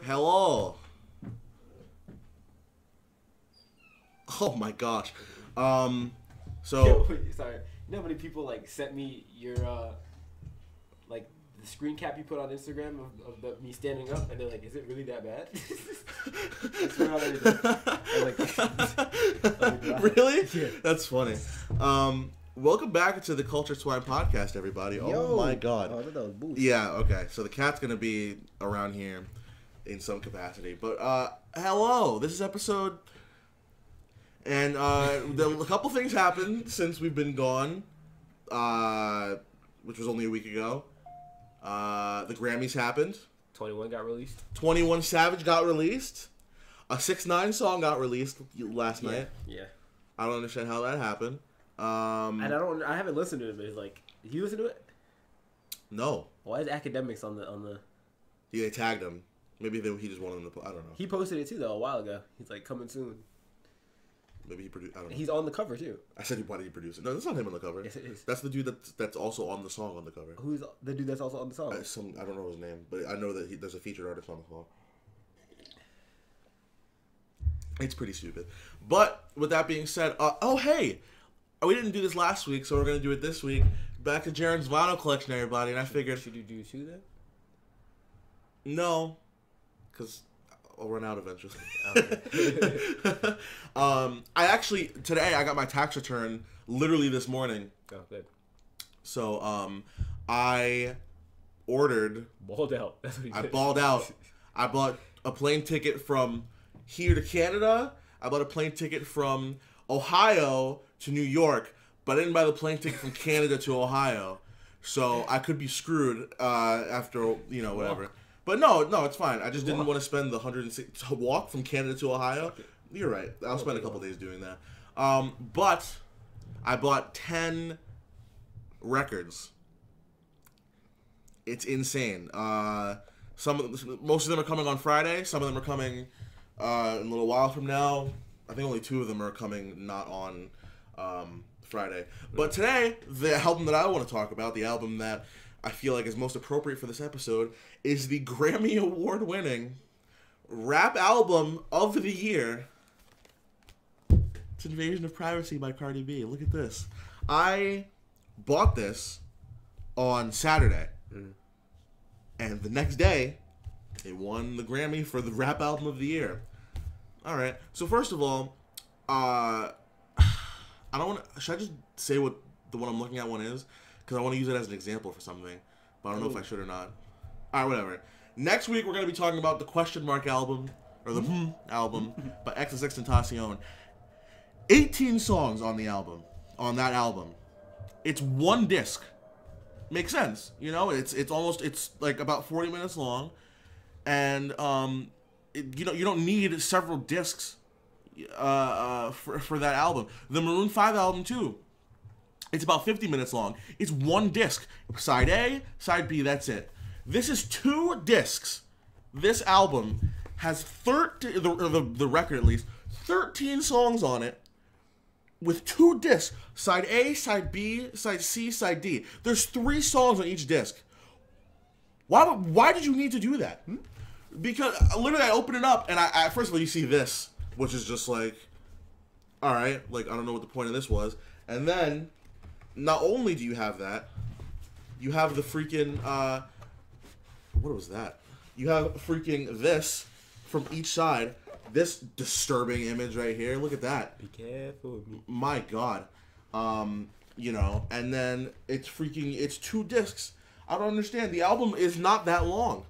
Hello. Oh my gosh. So Wait, sorry. You know how many people like sent me your like the screen cap you put on Instagram of me standing up, and they're like, "Is it really that bad?" I swear on everything. Really? Yeah. That's funny. Welcome back to the Culture Swine podcast, everybody. Oh my god. Oh, that was boost. Yeah, okay. So the cat's gonna be around here in some capacity. But hello. This is episode, and a couple things happened since we've been gone, which was only a week ago. The Grammys happened. 21 got released. 21 Savage got released. A 6ix9ine song got released last night. Yeah. I don't understand how that happened. And I haven't listened to it, but it's like, did you listen to it? No. Why is Academics on the? Yeah, they tagged him. Maybe he just wanted them to. I don't know. He posted it too though a while ago. He's like, coming soon. Maybe he produced. I don't know. He's on the cover too. I said, why did he produce it? No, that's not him on the cover. Yes, it is. That's the dude that's also on the song on the cover. Who's the dude that's also on the song? I don't know his name, but I know that there's a featured artist on the song. It's pretty stupid. But with that being said, oh hey, we didn't do this last week, so we're gonna do it this week. Back to Jaren's vinyl collection, everybody, and I figured. Should you do two then? No, because I'll run out eventually. Okay. I actually today I got my tax return literally this morning. Oh, good. So I ordered. Balled out. That's what he did. I balled out. I bought a plane ticket from here to Canada. I bought a plane ticket from Ohio to New York, but I didn't buy the plane ticket from Canada to Ohio. So I could be screwed after, whatever. But no, it's fine. I just didn't want to spend the 106 to walk from Canada to Ohio. Okay. You're right. I'll spend a couple days doing that. But I bought 10 records. It's insane. Most of them are coming on Friday. Some of them are coming in a little while from now. I think only 2 of them are coming not on Friday. But today, the album that I want to talk about, the album that I feel like is most appropriate for this episode, is the Grammy Award-winning rap album of the year. It's Invasion of Privacy by Cardi B. Look at this. I bought this on Saturday. And the next day, it won the Grammy for the rap album of the year. All right. So first of all, I don't want to. Should I just say what the one I'm looking at one is? Because I want to use it as an example for something, but I don't know if I should or not. All right, whatever. Next week we're gonna be talking about the Question Mark album or the album by XXXTentacion. 18 songs on the album. On that album, it's one disc. Makes sense, It's like about 40 minutes long, and you don't need several discs for that album. The Maroon 5 album too. It's about 50 minutes long. It's one disc. Side A, side B, that's it. This is 2 discs. This album has 13, the record at least, 13 songs on it with 2 discs. Side A, side B, side C, side D. There's 3 songs on each disc. Why did you need to do that? Because literally I open it up and I first of all you see this, which is just like, all right, like I don't know what the point of this was. And then not only do you have that, you have the freaking, what was that? You have freaking this from each side. This disturbing image right here. Look at that. Be careful with me. My God. And then it's 2 discs. I don't understand. The album is not that long.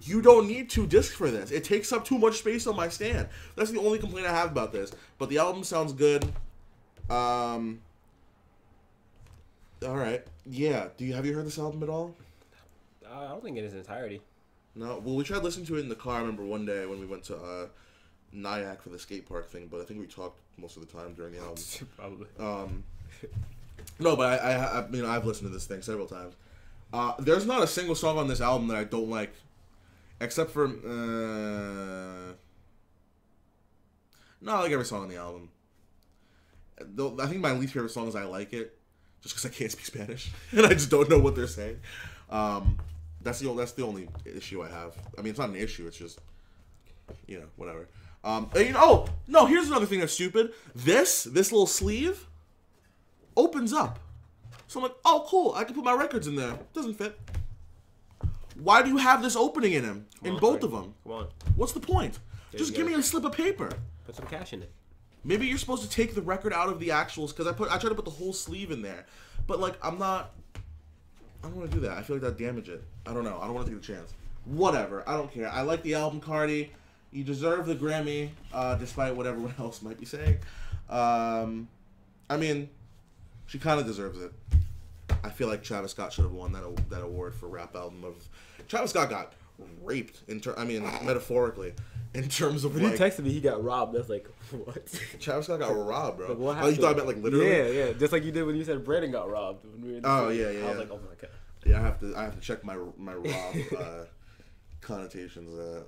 You don't need 2 discs for this. It takes up too much space on my stand. That's the only complaint I have about this. But the album sounds good. All right. Yeah. Have you heard this album at all? I don't think in its entirety. No. Well, we tried listening to it in the car. I remember one day when we went to Nyack for the skate park thing, but I think we talked most of the time during the album. Probably. No, but I've listened to this thing several times. There's not a single song on this album that I don't like, except for no, I like every song on the album. I think my least favorite song is "I Like It," just because I can't speak Spanish and I just don't know what they're saying. That's the only issue I have. I mean, it's not an issue. It's just you know, whatever. And, you know, oh no, here's another thing that's stupid. This little sleeve opens up. So I'm like, oh cool, I can put my records in there. Doesn't fit. Why do you have this opening in him? In both of them? Come on. What's the point? Just give me a slip of paper. Put some cash in it. Maybe you're supposed to take the record out of the actuals, because I tried to put the whole sleeve in there, but like I don't want to do that. I feel like that'd damage it. I don't know. I don't want to take a chance. Whatever. I don't care. I like the album, Cardi. You deserve the Grammy, despite what everyone else might be saying. I mean, she kind of deserves it. I feel like Travis Scott should have won that award for rap album of. Travis Scott got raped metaphorically. In terms of when he texted me, he got robbed. That's like, what? Travis Scott got robbed, bro. Like, what happened? Oh, you thought about like literally? Yeah. Just like you did when you said Brandon got robbed. Oh yeah. I was like, oh my god. Yeah, I have to check my rob connotations.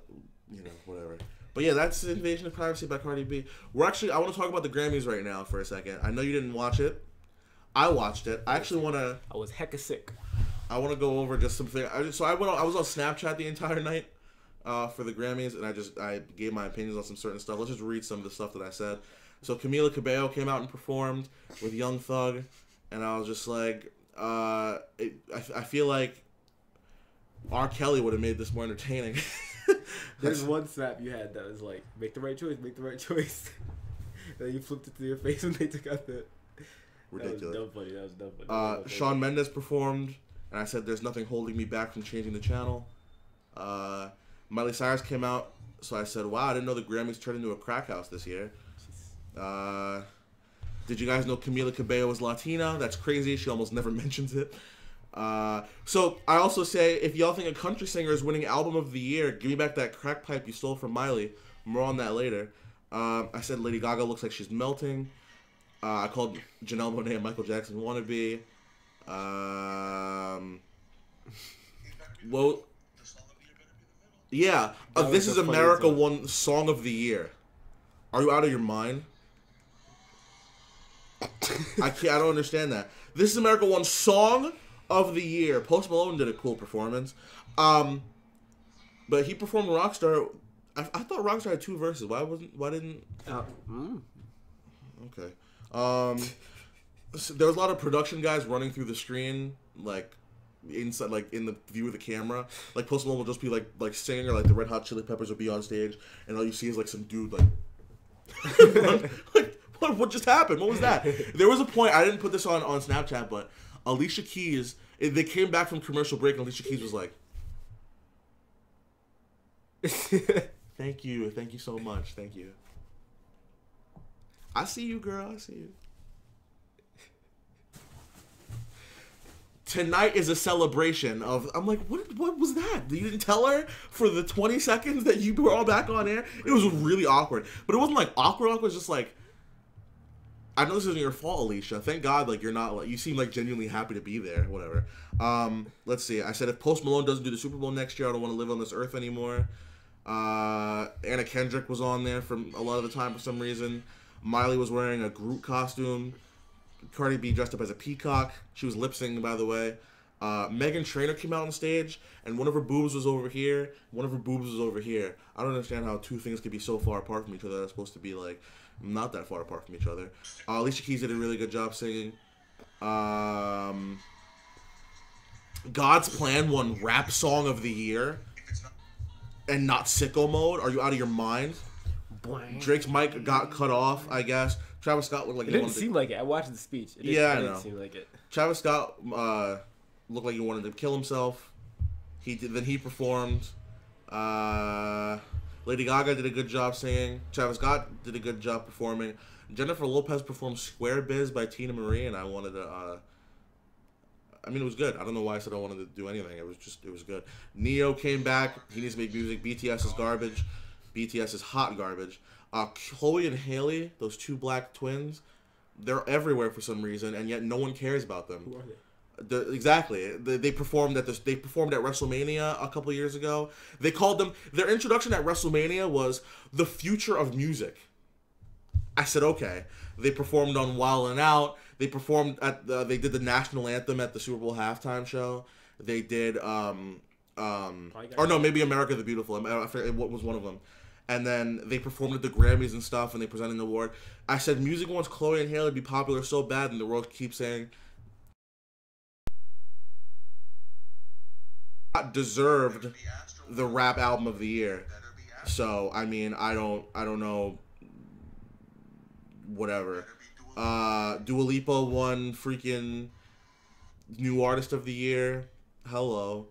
You know, whatever. But yeah, that's Invasion of Privacy by Cardi B. I want to talk about the Grammys right now for a second. I know you didn't watch it. I watched it. I actually want to. I was hecka sick. I want to go over just something. I was on Snapchat the entire night. For the Grammys, and I gave my opinions on some certain stuff. Let's just read some of the stuff that I said. So Camila Cabello came out and performed with Young Thug, and I was just like, I feel like R. Kelly would have made this more entertaining. There's one snap you had that was like, make the right choice, make the right choice. Then you flipped it to your face when they took out the... Ridiculous. That was dumb funny. Shawn Mendes performed, and I said, there's nothing holding me back from changing the channel. Miley Cyrus came out, so I said, wow, I didn't know the Grammys turned into a crack house this year. Did you guys know Camila Cabello was Latina? That's crazy. She almost never mentions it. So I also say, if y'all think a country singer is winning album of the year, give me back that crack pipe you stole from Miley. More on that later. I said Lady Gaga looks like she's melting. I called Janelle Monáe a Michael Jackson wannabe. Well... Yeah, This Is America won Song of the Year. Are you out of your mind? I don't understand that. This Is America won Song of the Year. Post Malone did a cool performance. But he performed Rockstar. I thought Rockstar had 2 verses. Why didn't... Okay. So there was a lot of production guys running through the screen, like... inside, like in the view of the camera, like Post Malone will just be like singing, or like the Red Hot Chili Peppers will be on stage, and all you see is like some dude like what just happened? What was that? There was a point, I didn't put this on Snapchat, but Alicia Keys, they came back from commercial break, and Alicia Keys was like, thank you so much, thank you. I see you, girl, I see you. Tonight is a celebration of... I'm like, what was that? You didn't tell her for the 20 seconds that you were all back on air? It was really awkward. But it wasn't like awkward. It was just like... I know this isn't your fault, Alicia. Thank God, like, you're not... like, you seem like genuinely happy to be there. Whatever. Let's see. I said if Post Malone doesn't do the Super Bowl next year, I don't want to live on this earth anymore. Anna Kendrick was on there for a lot of the time for some reason. Miley was wearing a Groot costume. Cardi B dressed up as a peacock. She was lip syncing, by the way. Meghan Trainor came out on stage, and one of her boobs was over here. One of her boobs was over here. I don't understand how 2 things could be so far apart from each other. They're supposed to be like not that far apart from each other. Alicia Keys did a really good job singing. God's Plan won Rap Song of the Year, and not Sicko Mode. Are you out of your mind? Drake's mic got cut off, I guess. Travis Scott looked like it didn't seem like it. I watched the speech. It didn't seem like it. Travis Scott looked like he wanted to kill himself. Then he performed. Lady Gaga did a good job singing. Travis Scott did a good job performing. Jennifer Lopez performed Square Biz by Tina Marie, and I wanted to... I mean, it was good. I don't know why I said I wanted to do anything. It was good. Neo came back. He needs to make music. BTS is garbage. BTS is hot garbage. Chloe and Haley, those 2 black twins, they're everywhere for some reason, and yet no one cares about them. Who are they? Exactly. They performed at WrestleMania a couple years ago. They called them... Their introduction at WrestleMania was the future of music. I said, okay. They performed on Wild 'N Out. They performed at... they did the national anthem at the Super Bowl halftime show. They did... or no, maybe America the Beautiful. I forget what was one of them. and then they performed at the Grammys and stuff, and they presented the award. I said, music wants Chloe and Haley to be popular so bad, and the world keeps saying not deserved the rap album of the year. So I mean, I don't know. Whatever. Dua Lipa won freaking new artist of the year. Hello.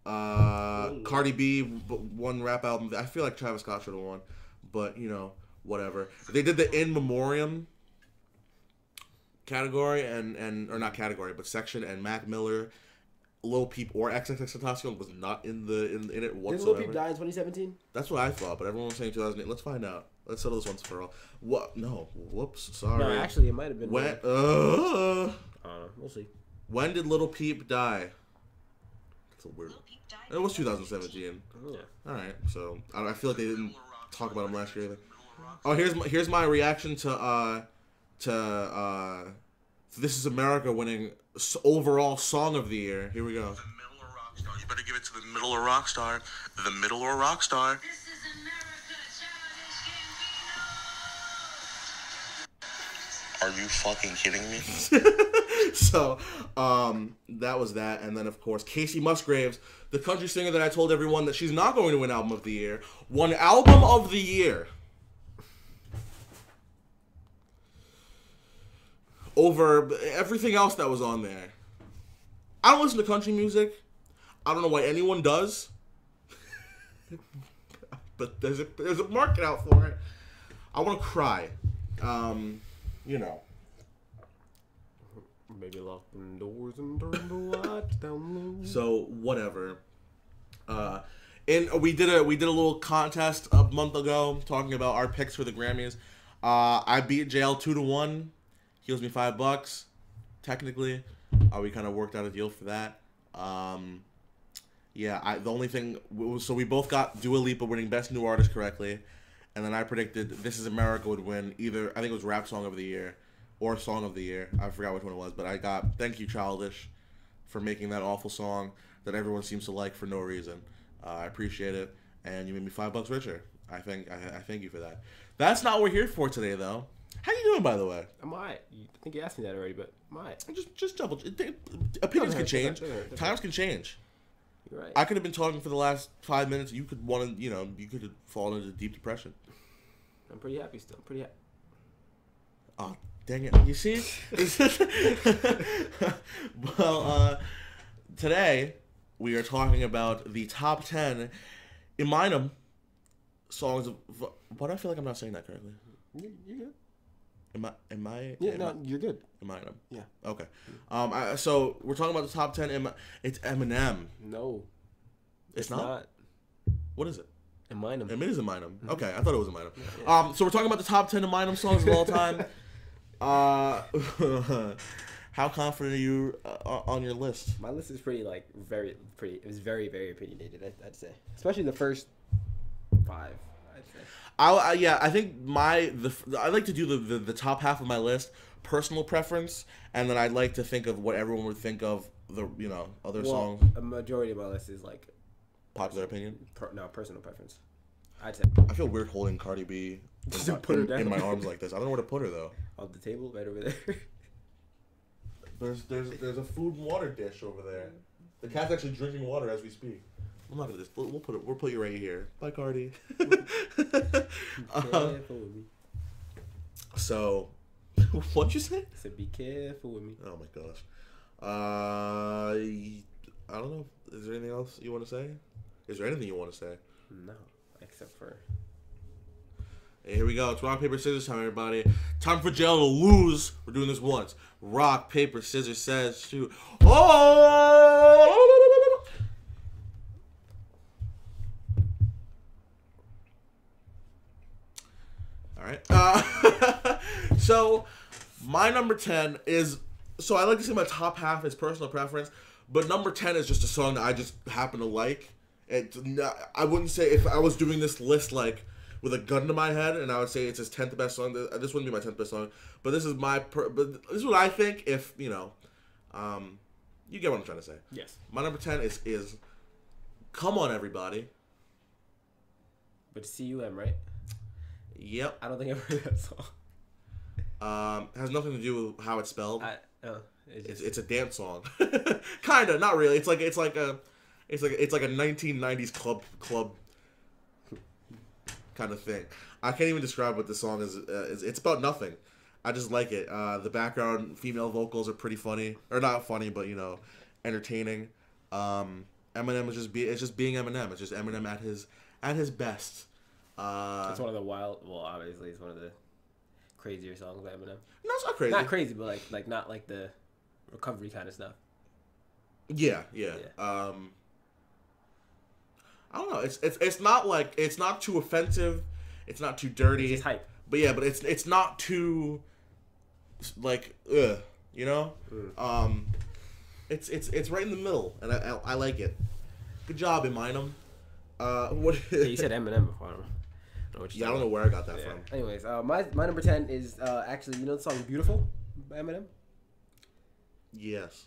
Cardi B won rap album. I feel like Travis Scott should have won, but you know, whatever. They did the in memoriam category and or not category, but section, and Mac Miller, Lil Peep, or XXXTentacion was not in it whatsoever. Did Lil Peep die in 2017? That's what I thought, but everyone was saying 2008. Let's find out. Let's settle this once for all. What? No. Whoops. Sorry. No, actually, it might have been. When? I don't know. We'll see. When did Lil Peep die? That's a weird. It was 2017. Yeah. All right. So I feel like they didn't talk about him last year either. Oh, here's my reaction to This Is America winning overall song of the year. Here we go. The middle or rock star. You better give it to the middle or rock star. The middle or rock star. This is America, childish Gambino. Are you fucking kidding me? So, that was that, and then of course Casey Musgraves, the country singer that I told everyone that she's not going to win album of the year, won album of the year over everything else that was on there. I don't listen to country music. I don't know why anyone does, but there's a market out for it. I want to cry, you know. Maybe lock the doors and turn the lights down low. So whatever. And we did a little contest a month ago talking about our picks for the Grammys. I beat JL 2-1. He owes me $5. Technically, we kind of worked out a deal for that. Yeah. The only thing so we both got Dua Lipa winning Best New Artist correctly, and then I predicted This Is America would win either. I think it was Rap Song of the Year or Song of the Year. I forgot which one it was, but I got Thank You Childish for making that awful song that everyone seems to like for no reason. I appreciate it, and you made me $5 richer. I thank you for that. That's not what we're here for today, though. How you doing, by the way? I'm alright. I think you asked me that already, but I'm alright. Just double. Opinions can change. Times can change. You're right. I could have been talking for the last 5 minutes. You could you could have fallen into deep depression. I'm pretty happy still. I'm pretty happy. Oh, dang it. You see? Well, today we are talking about the top 10 Eminem songs of... Why do I feel like I'm not saying that correctly? You're good. You're good. Eminem. Yeah. Okay. So we're talking about the top 10. It's Eminem. No. It's not? What is it? Eminem. It is Eminem. Okay, I thought it was Eminem. Yeah. So we're talking about the top 10 Eminem songs of all time. How confident are you on your list? My list is pretty. It was very, very opinionated, I'd say. Especially the first 5, I'd say. I think I like to do the top half of my list, personal preference, and then I'd like to think of what everyone would think of other songs. A majority of my list is like popular opinion. Personal preference. I'd say. I feel weird holding Cardi B in my arms like this. I don't know where to put her though. On the table, right over there. There's a food and water dish over there. The cat's actually drinking water as we speak. I'm not gonna just. We'll put you right here. Bye, Cardi. So, what'd you say? I said, be careful with me. Oh my gosh. I don't know. Is there anything else you want to say? Is there anything you want to say? No, except for. Hey, here we go. It's rock, paper, scissors time, everybody. Time for JL to lose. We're doing this once. Rock, paper, scissors, says, shoot. Oh! All right. So my number 10 is. So I like to say my top half is personal preference, but number 10 is just a song that I just happen to like. I wouldn't say if I was doing this list like with a gun to my head, and I would say it's his 10th best song. This wouldn't be my 10th best song, but this is but this is what I think. If you get what I'm trying to say. Yes. My number 10 is "Come On Everybody" But C-U-M, right? Yep. I don't think I've heard that song. Has nothing to do with how it's spelled. It's a dance song. Kinda, not really. It's like a 1990s club kind of thing. I can't even describe what this song is. It's about nothing. I just like it. The background female vocals are pretty funny, or not funny, but entertaining. Eminem is just being Eminem. It's just Eminem at his best. It's one of the obviously it's one of the crazier songs by Eminem. No, it's not crazy. Not crazy, but like not like the recovery kind of stuff. Yeah. I don't know. It's not too offensive. It's not too dirty. It's just hype. But yeah, but it's not too like ugh, It's right in the middle, and I like it. Good job, Eminem. What? Yeah, you said Eminem before. I don't know what I don't know where I got that from. Anyways, my number 10 is actually the song "Beautiful" by Eminem. Yes,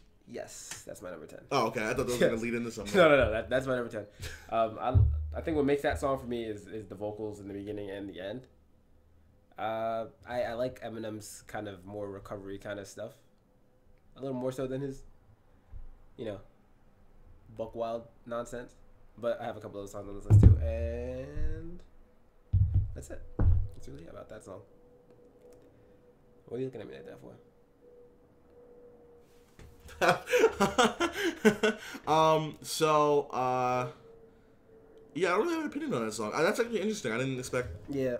that's my number 10. Oh, okay. I thought that was gonna lead into something. No. That's my number 10. I think what makes that song for me is the vocals in the beginning and the end. I like Eminem's kind of more recovery kind of stuff, a little more so than his, buck wild nonsense. But I have a couple of songs on this list too, and that's it. That's really about that song. What are you looking at me like that for? Yeah, I don't really have an opinion on that song. That's actually interesting. I didn't expect. Yeah.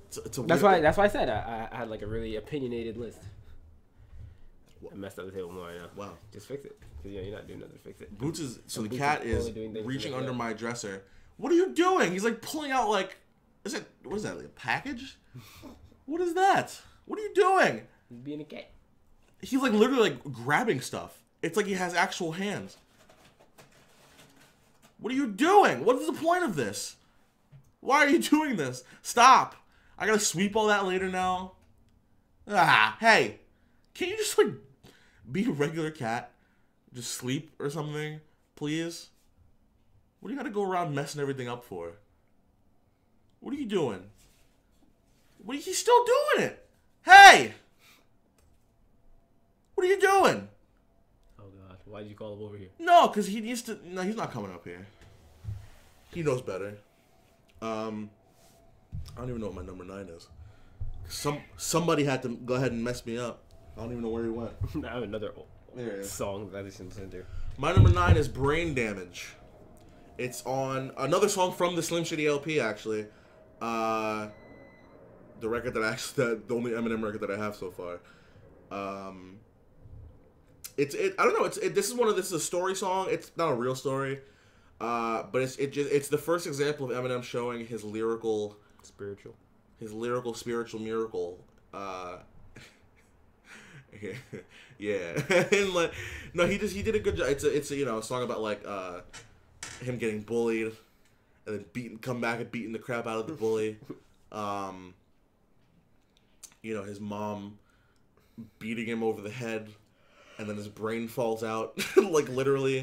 It's a that's weird why I said I had like a really opinionated list. I messed up the table more right now. Wow. Just fix it. Because you're not doing nothing to fix it. Boots is so and the Boots cat is reaching under my dresser. What are you doing? He's like pulling out what is that, like a package? What is that? What are you doing? He's being a cat. He's like literally like grabbing stuff. It's like he has actual hands. What are you doing? What is the point of this? Why are you doing this? Stop. I gotta sweep all that later now. Hey. Can't you just be a regular cat? Just sleep or something? Please? What do you gotta go around messing everything up for? What are you doing? He's still doing it. Hey! What are you doing? Oh God, why did you call him over here? No, because he needs to. No, he's not coming up here. He knows better. I don't even know what my number 9 is. Somebody had to go ahead and mess me up. I don't even know where he went. I have another song that I listened to. My number 9 is Brain Damage. It's on another song from the Slim Shady LP, actually. The record the only Eminem record that I have so far. I don't know. This is a story song. It's not a real story, but it's the first example of Eminem showing his lyrical spiritual miracle. Yeah. And no, he did a good job. It's a song about him getting bullied and then come back and beating the crap out of the bully. His mom beating him over the head, and then his brain falls out, literally.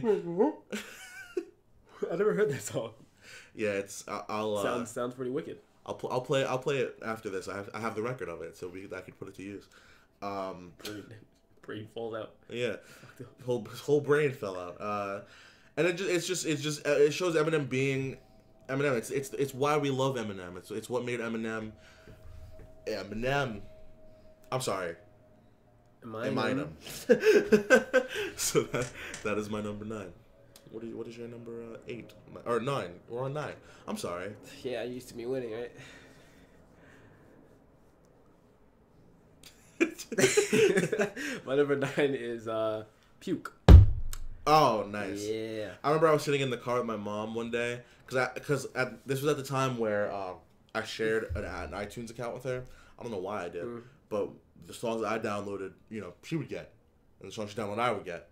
I never heard that song. Yeah, it's I'll sounds pretty wicked. I'll play it after this. I have the record of it, so I can put it to use. Brain falls out. Yeah, his whole brain fell out. And it shows Eminem being Eminem. It's why we love Eminem. It's what made Eminem. I'm sorry. Eminem. So that is my number 9. What is your number 8 or 9? We're on 9. I'm sorry. Yeah, I used to be winning, right? My number 9 is Puke. Oh, nice. Yeah. I remember I was sitting in the car with my mom one day because this was at the time where I shared an iTunes account with her. I don't know why I did, but the songs that I downloaded, she would get, and the songs she downloaded, I would get.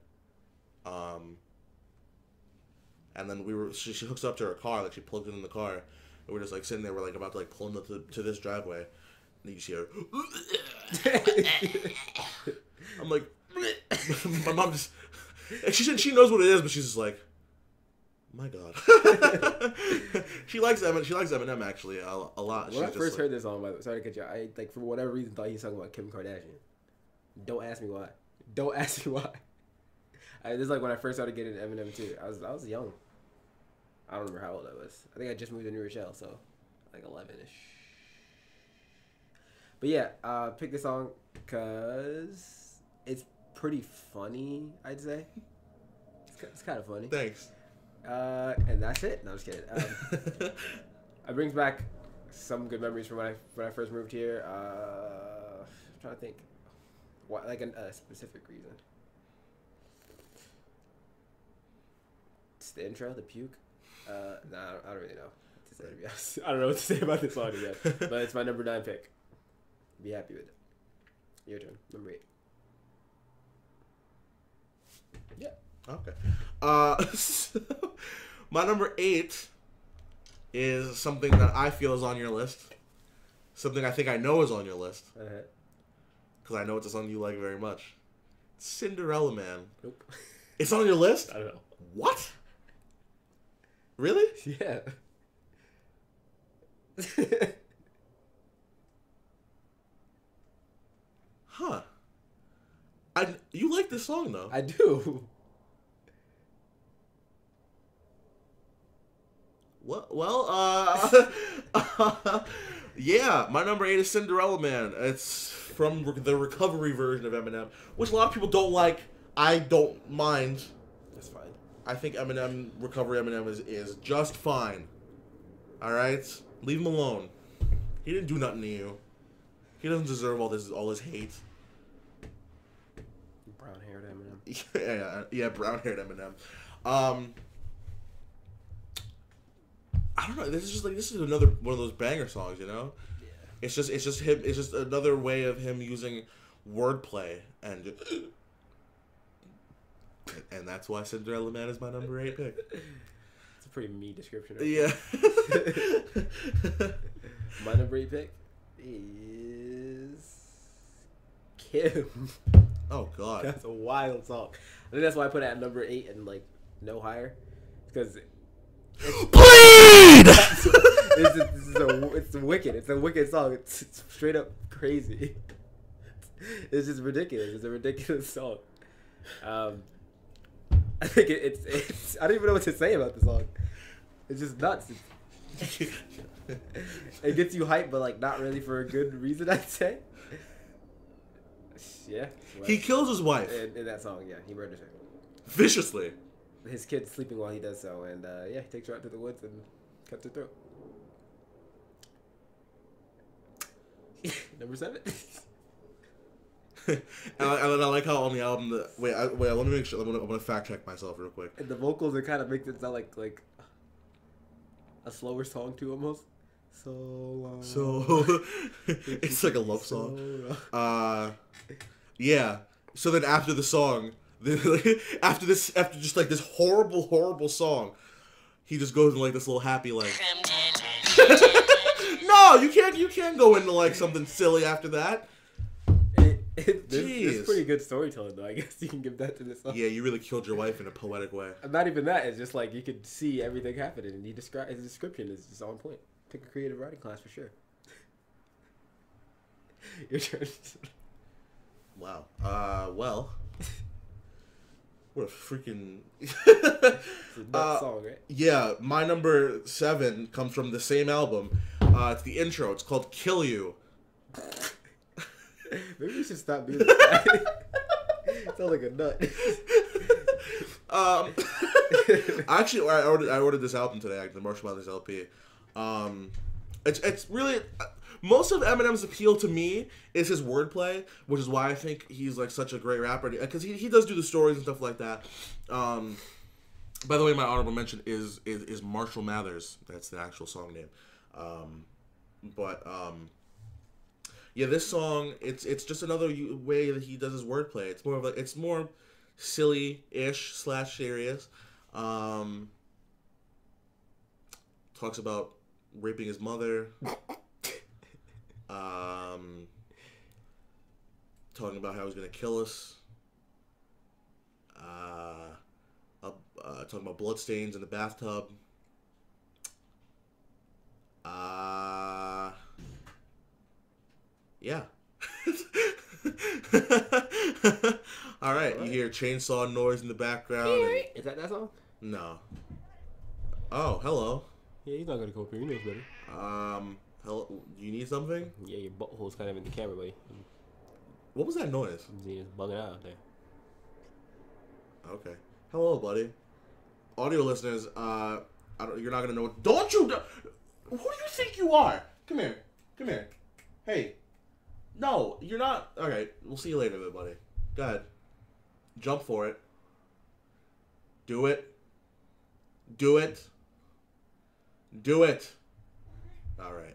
And then she hooks up to her car, she plugged it in the car, and we're just sitting there, we're about to pull into to this driveway, and you see her. I'm like, my mom just. And she said she knows what it is, but she's just like, My God. She likes Eminem. She likes Eminem actually a lot. When I first heard this song, by the way, sorry to cut you, I like for whatever reason thought he was talking about Kim Kardashian. Don't ask me why. Don't ask me why. This is like when I first started getting Eminem too. I was young. I don't remember how old I was. I think I just moved to New Rochelle, so like 11ish. But yeah, pick this song because it's pretty funny. I'd say it's kind of funny. Thanks. And that's it. No, I'm just kidding. It brings back some good memories from when I first moved here. I'm trying to think, what like a specific reason. It's the intro, the puke. Nah, I don't really know what to say, to be honest. I don't know what to say about this song yet, but it's my number 9 pick. Be happy with it. Your turn, number 8. Yeah. Okay. So my number 8 is something that I feel is on your list. Something I think I know is on your list. Because I know it's a song you like very much. Cinderella Man. Nope. It's on your list? I don't know. What? Really? Yeah. Huh. You like this song though. I do. Well, yeah, my number 8 is Cinderella Man. It's from the recovery version of Eminem, which a lot of people don't like. I don't mind. That's fine. I think recovery Eminem is just fine. All right, leave him alone. He didn't do nothing to you. He doesn't deserve all this hate. Brown-haired Eminem. yeah, brown-haired Eminem. I don't know. This is another one of those banger songs, you know. Yeah. It's just him. It's just another way of him using wordplay and that's why Cinderella Man is my number 8 pick. It's a pretty mean description. Yeah. My number 8 pick is Kim. Oh God. That's a wild song. I think that's why I put it at number 8 and like no higher, because Bleed. it's wicked. It's a wicked song. It's straight up crazy. It's just ridiculous. It's a ridiculous song. I think it's I don't even know what to say about the song. It's just nuts. It gets you hyped, but like not really for a good reason, I'd say. Yeah. He kills his wife in that song. Yeah, he murders her viciously. His kid's sleeping while he does so, and yeah, he takes her out to the woods and cuts her throat. Number 7. and I like how on the album wait, let me make sure. I'm gonna fact check myself real quick. And the vocals, it kind of makes it sound like a slower song too, almost. So it's like a love song. Yeah. So then after the song, after just like this horrible song, he just goes in like this little happy like. No, you can't go into like something silly after that. It's pretty good storytelling, though. I guess you can give that to this song. Yeah, you really killed your wife in a poetic way. Not even that. It's just like you could see everything happening, and his description is just on point. Take a creative writing class for sure. Your turn. Wow. Well. What a freaking. It's a nuts song, right? Yeah, my number 7 comes from the same album. It's the intro. It's called "Kill You." Maybe we should stop doing that. Sound like a nut. Actually, I ordered this album today, the Marshall Mathers LP. It's really most of Eminem's appeal to me is his wordplay, which is why I think he's like such a great rapper, because he does do the stories and stuff like that. By the way, my honorable mention is Marshall Mathers. That's the actual song name. Yeah, this song it's just another way that he does his wordplay. It's more silly-ish / serious. Talks about raping his mother. Talking about how he's gonna kill us. talking about bloodstains in the bathtub. Yeah. All right, you hear chainsaw noise in the background. And... Is that song? No. Oh, hello. Yeah, he's not gonna come up here. He knows better. Hello. You need something? Yeah, your butthole's kind of in the camera, buddy. What was that noise? He's bugging out there. Okay. Hello, buddy. Audio listeners, you're not gonna know. Don't you? Who do you think you are? Come here. Come here. Hey. No, you're not. Okay, we'll see you later, buddy. Go ahead. Jump for it. Do it. Do it. Do it. All right.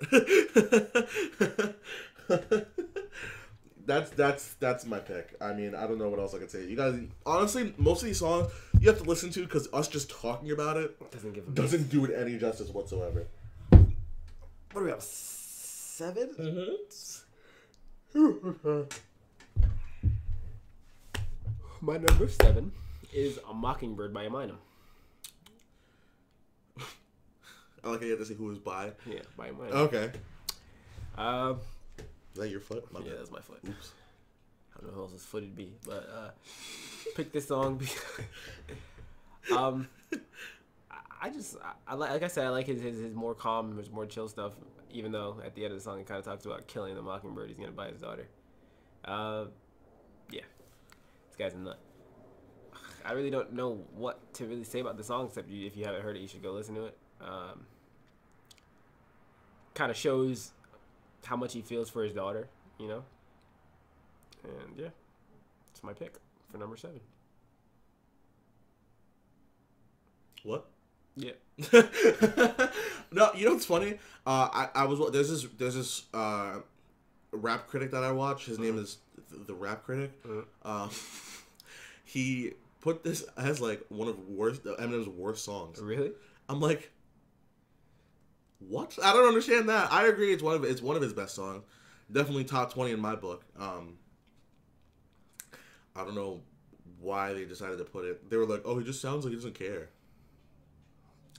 That's my pick. I mean, I don't know what else I could say. You guys, honestly, most of these songs you have to listen to because us just talking about it doesn't do it any justice whatsoever. What do we have? 7? Mm-hmm. My number 7 is A Mockingbird by Eminem. I like how you have to see who is by. Yeah, by Eminem. Okay. Is that your foot? Yeah, that's my foot. Oops. I don't know who else's foot it'd be, but pick this song because I like I said, I like his more calm, his more chill stuff. Even though at the end of the song it kind of talks about killing the mockingbird he's gonna buy his daughter. Yeah, this guy's a nut. I really don't know what to really say about the song except if you haven't heard it, you should go listen to it. Kind of shows how much he feels for his daughter, you know. And yeah, it's my pick for number 7. What? Yeah. No, you know what's funny? I was there's this rap critic that I watch. His name is the Rap Critic. He put this as like one of Eminem's worst songs. Really? I'm like, what? I don't understand that. I agree. It's one of his best songs. Definitely top 20 in my book. I don't know why they decided to put it. They were like, oh, he just sounds like he doesn't care.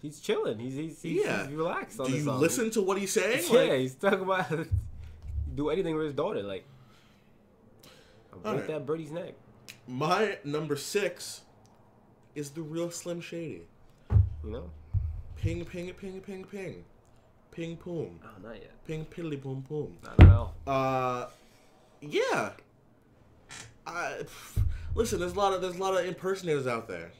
He's chilling. He's relaxed on the song. Do you song. listen to what he's saying? Yeah, like, he's talking about do anything with his daughter. Like, break right. That birdie's neck. My number 6 is the real Slim Shady. You know? Ping, ping, ping, ping, ping. Ping, poom. Oh, not yet. Ping, piddly, boom, boom. Not at all. Yeah. Listen, there's a lot of impersonators out there.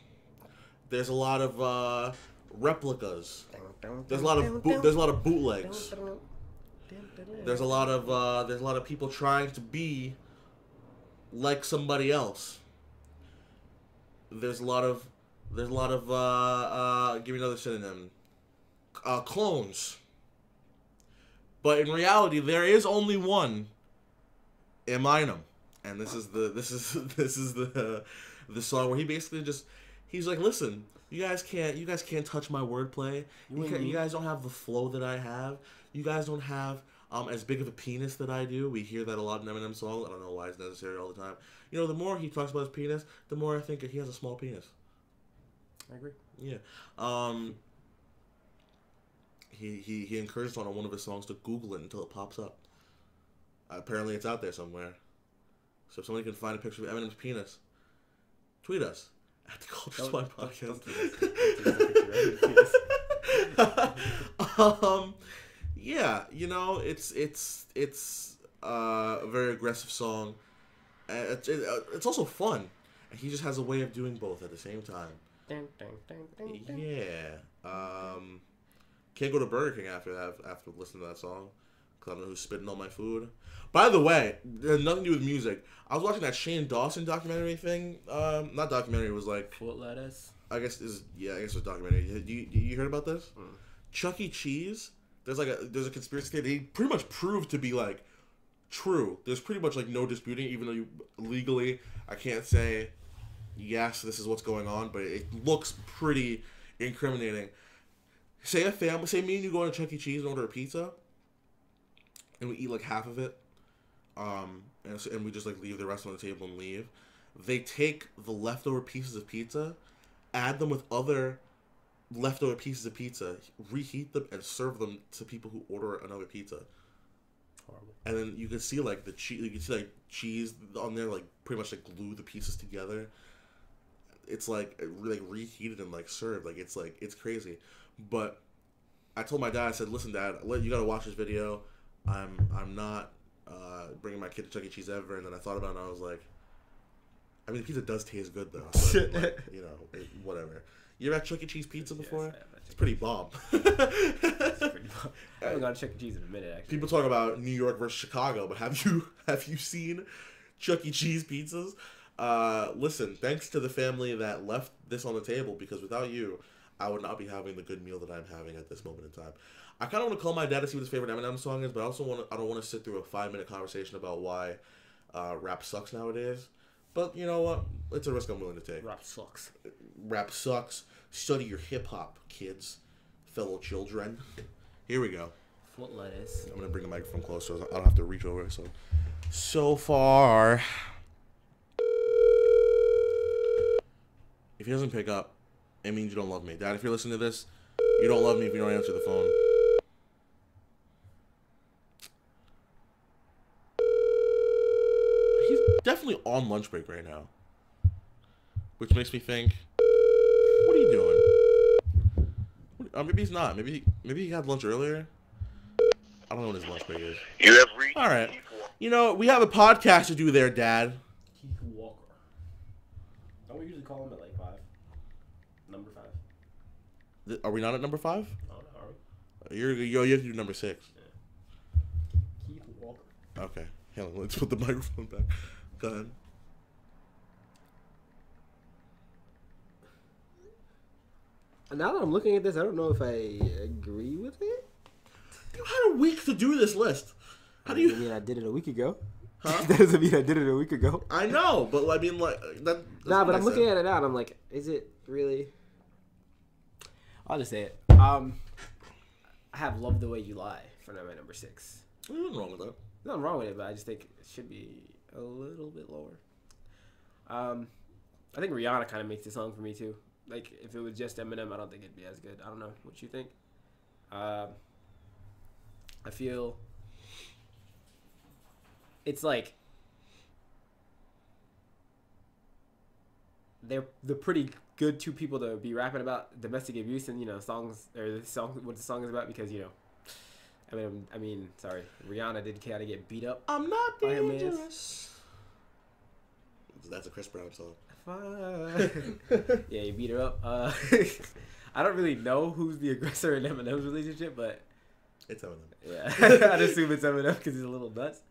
There's a lot of replicas. There's a lot of bootlegs. There's a lot of people trying to be like somebody else. There's a lot of give me another synonym. Clones. But in reality, there is only one Eminem. And this is the song where he basically he's like, listen, you guys can't touch my wordplay. You guys don't have the flow that I have. You guys don't have as big of a penis that I do. We hear that a lot in Eminem songs. I don't know why it's necessary all the time. You know, the more he talks about his penis, the more I think that he has a small penis. I agree. Yeah. He encouraged on one of his songs to Google it until it pops up. Apparently, it's out there somewhere. So if somebody can find a picture of Eminem's penis, tweet us at the Culture Swine Podcast. Yeah, you know, it's a very aggressive song. It's also fun, and he just has a way of doing both at the same time. Yeah. Can't go to Burger King after listening to that song. Because I don't know who's spitting on my food. By the way, it has nothing to do with music. I was watching that Shane Dawson documentary thing. Not documentary, it was like... Foot Lettuce? I guess it was documentary. You heard about this? Chuck E. Cheese, there's a conspiracy theory. They pretty much proved to be like true. There's pretty much like no disputing, even though legally I can't say yes, this is what's going on, but it looks pretty incriminating. Say me and you go to Chuck E. Cheese and order a pizza, and we eat like half of it, and we just like leave the rest on the table and leave. They take the leftover pieces of pizza add them with other leftover pieces of pizza, reheat them, and serve them to people who order another pizza. Horrible. And then you can see like the cheese. You can see like cheese on there, like pretty much like glue the pieces together. It's like reheated and like served. Like it's crazy. But I told my dad, I said, "Listen, Dad, you gotta watch this video. I'm not bringing my kid to Chuck E. Cheese ever." And then I thought about it, and I was like, I mean, the pizza does taste good though. So like, you know, whatever. You ever had Chuck E. Cheese pizza before? Yes, it's pretty bomb. It's pretty bomb. I haven't gone to Chuck E. Cheese in a minute, actually. People talk about New York versus Chicago, but have you seen Chuck E. Cheese pizzas? Listen, thanks to the family that left this on the table, because without you, I would not be having the good meal that I'm having at this moment in time. I kind of want to call my dad to see what his favorite Eminem song is, but I don't want to sit through a 5-minute conversation about why rap sucks nowadays. But you know what? It's a risk I'm willing to take. Rap sucks. Rap sucks. Study your hip hop, kids, fellow children. Here we go. Foot lettuce. I'm gonna bring the microphone closer so I don't have to reach over. So far. If he doesn't pick up, it means you don't love me. Dad, if you're listening to this, you don't love me if you don't answer the phone. He's definitely on lunch break right now. Which makes me think, what are you doing? Maybe he's not. Maybe he had lunch earlier. I don't know when his lunch break is. You have reached. All right. You know, we have a podcast to do there, Dad. Keith Walker. Don't we usually call him at like 5? Number 5. Are we not at number 5? Oh, no, are we? You have to do number 6. Yeah. Keith Walker. Okay. Hang on, let's put the microphone back. Go ahead. Now that I'm looking at this, I don't know if I agree with it. You had a week to do this list. How do you? I mean, I did it a week ago. Huh? That doesn't mean I did it a week ago. I know, but I mean, like that. Nah, but I'm looking at it now, and I'm like, is it really? I'll just say it. I have "Love the Way You Lie" for my number 6. There's nothing wrong with that. There's nothing wrong with it, but I just think it should be a little bit lower. I think Rihanna kind of makes the song for me too. Like, if it was just Eminem, I don't think it'd be as good. I don't know what you think. I feel it's like they're pretty good two people to be rapping about domestic abuse and, you know, songs, or the song, what the song is about, because, you know, I mean, sorry, Rihanna did kind of get beat up. I'm not by her dangerous. That's a Chris Brown song. Yeah, he beat her up. I don't really know who's the aggressor in Eminem's relationship, but it's Eminem. Yeah, I'd assume it's Eminem because he's a little nuts.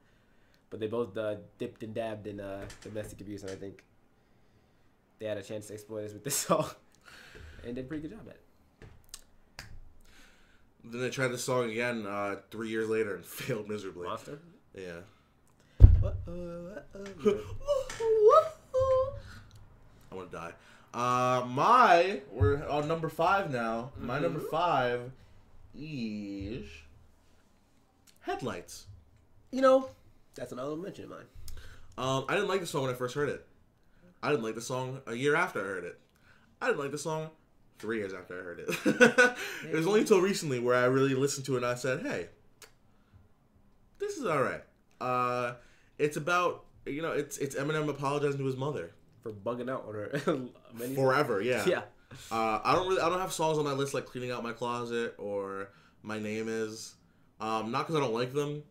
But they both dipped and dabbed in domestic abuse, and I think they had a chance to exploit us with this song, and did a pretty good job at it. Then they tried this song again 3 years later and failed miserably. Monster? Yeah. I want to die. We're on number 5 now. Mm-hmm. My number 5 is Headlights. You know, that's an honorable mention of mine. I didn't like the song when I first heard it. I didn't like the song a year after I heard it. I didn't like the song 3 years after I heard it. It was only until recently where I really listened to it and I said, hey, this is alright. It's about, you know, it's Eminem apologizing to his mother. For bugging out on her. Forever, yeah. Yeah. I don't have songs on my list like Cleaning Out My Closet or My Name Is. Not because I don't like them.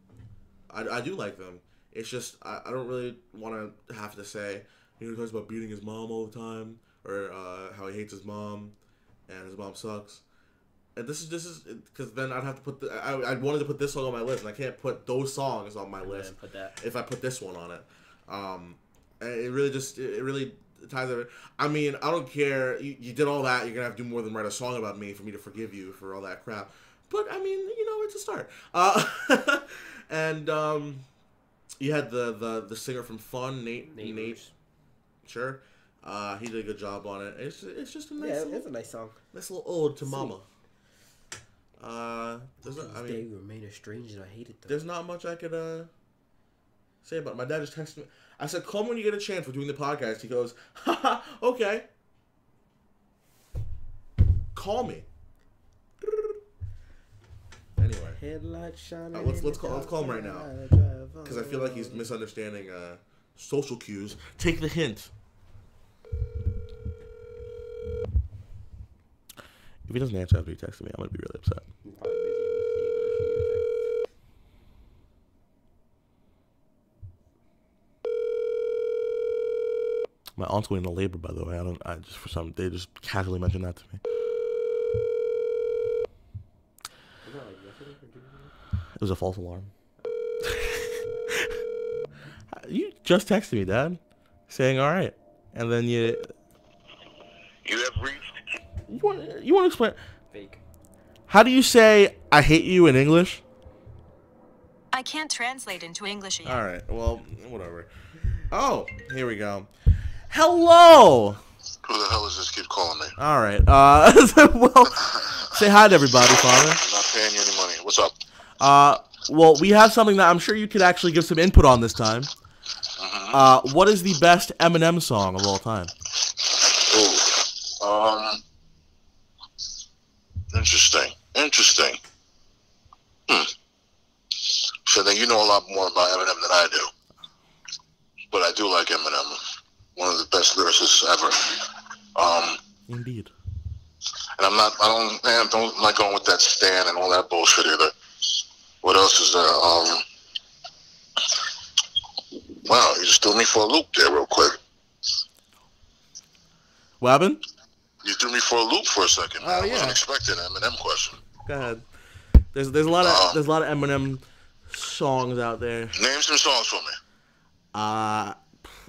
I do like them. It's just I don't really want to have to say, you know, he talks about beating his mom all the time, or how he hates his mom and his mom sucks. And this is because then I'd have to put I wanted to put this song on my list, and I can't put those songs on my list if I put this one on it. It really ties it. I mean, I don't care. You did all that. You're gonna have to do more than write a song about me for me to forgive you for all that crap. But I mean, you know, it's a start. And you had the singer from Fun, Nate. Sure. He did a good job on it. It's just a nice. Yeah, it's a nice song. Nice little ode to Mama. They remain estranged, and I hate it though. There's not much I could say about it. My dad just texted me. I said, call me when you get a chance. We're doing the podcast. He goes, haha, okay. call me. Anyway, Headlight shining. let's call him right now because I feel like he's misunderstanding social cues. Take the hint. If he doesn't answer after he texts me, I'm gonna be really upset. He's probably busy with My aunt's going into labor, by the way. They just casually mentioned that to me. It was a false alarm. You just texted me, Dad, saying all right, and then you have reached. You want to explain? Fake. How do you say "I hate you" in English? I can't translate into English yet. All right. Well, whatever. Oh, here we go. Hello. Who the hell is this kid calling me? All right. Well, say hi to everybody, Father. I'm not paying you any money. What's up? Well, we have something that I'm sure you could actually give some input on this time. What is the best Eminem song of all time? Oh, interesting. So then you know a lot more about Eminem than I do. But I do like Eminem. One of the best lyricists ever. Indeed. And I don't like going with that Stan and all that bullshit either. What else is there? Wow, you just threw me for a loop there real quick. What happened? You threw me for a loop for a second. Oh, yeah. I wasn't expecting an Eminem question. Go ahead. There's a lot of Eminem songs out there. Name some songs for me.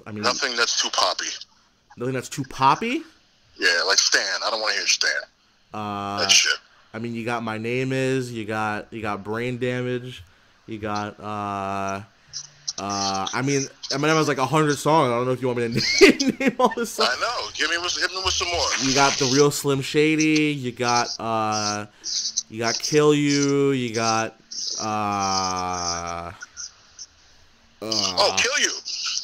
I mean, nothing that's too poppy. Nothing that's too poppy? Yeah, like Stan. I don't want to hear Stan. That shit. I mean, you got My Name Is, you got Brain Damage, you got I mean, Eminem has like 100 songs. I don't know if you want me to name all this songs. I know. Hit me with some more. You got The Real Slim Shady, you got Kill You, you got Kill You.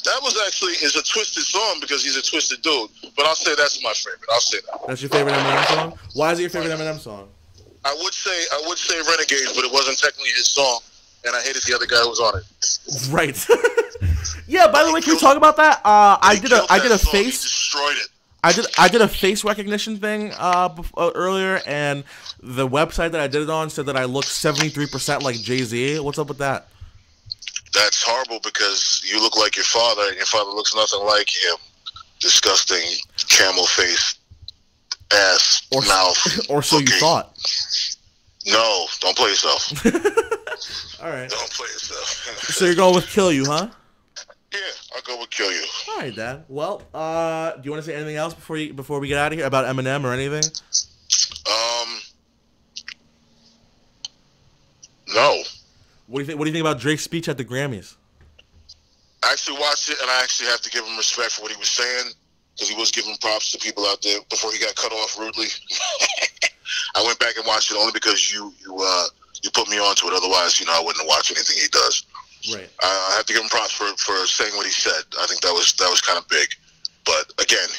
That was actually is a twisted song because he's a twisted dude. But I'll say that's my favorite. I'll say that. That's your favorite Eminem song? Why is it your favorite Eminem song? I would say Renegades, but it wasn't technically his song, and I hated the other guy who was on it. Right. Yeah. By the way, can we talk about that? I did a face. He destroyed it. I did a face recognition thing earlier, and the website that I did it on said that I looked 73% like Jay-Z. What's up with that? That's horrible because you look like your father, and your father looks nothing like him. Disgusting camel face, ass, mouth. Or so you thought. No, don't play yourself. All right. Don't play yourself. So you're going with Kill You, huh? Yeah, I'll go with Kill You. All right, Dad. Well, do you want to say anything else before we get out of here about Eminem or anything? No. What do you think about Drake's speech at the Grammys? I actually watched it, and I actually have to give him respect for what he was saying because he was giving props to people out there before he got cut off rudely. I went back and watched it only because you put me onto it. Otherwise, I wouldn't have watched anything he does. Right. I have to give him props for saying what he said. I think that was kind of big. But again,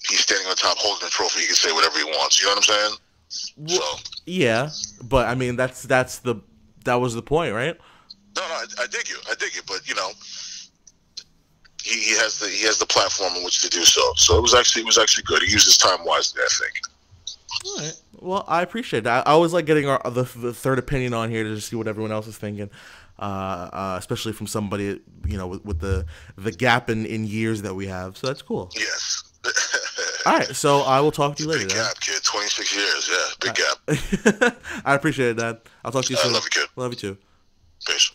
he's standing on top holding the trophy. He can say whatever he wants. You know what I'm saying? Well, yeah, but I mean that was the point, right? No, I dig you. But he has the platform in which to do so. So it was actually good. He used his time wisely, I think. All right. Well, I appreciate that. I always like getting the third opinion on here to just see what everyone else is thinking, especially from somebody with the gap in years that we have. So that's cool. Yes. All right. So I will talk to you later. Big gap, kid. 26 years. Yeah, big gap. I appreciate it, Dad. I'll talk to you soon. I love you, kid. Love you too. Peace.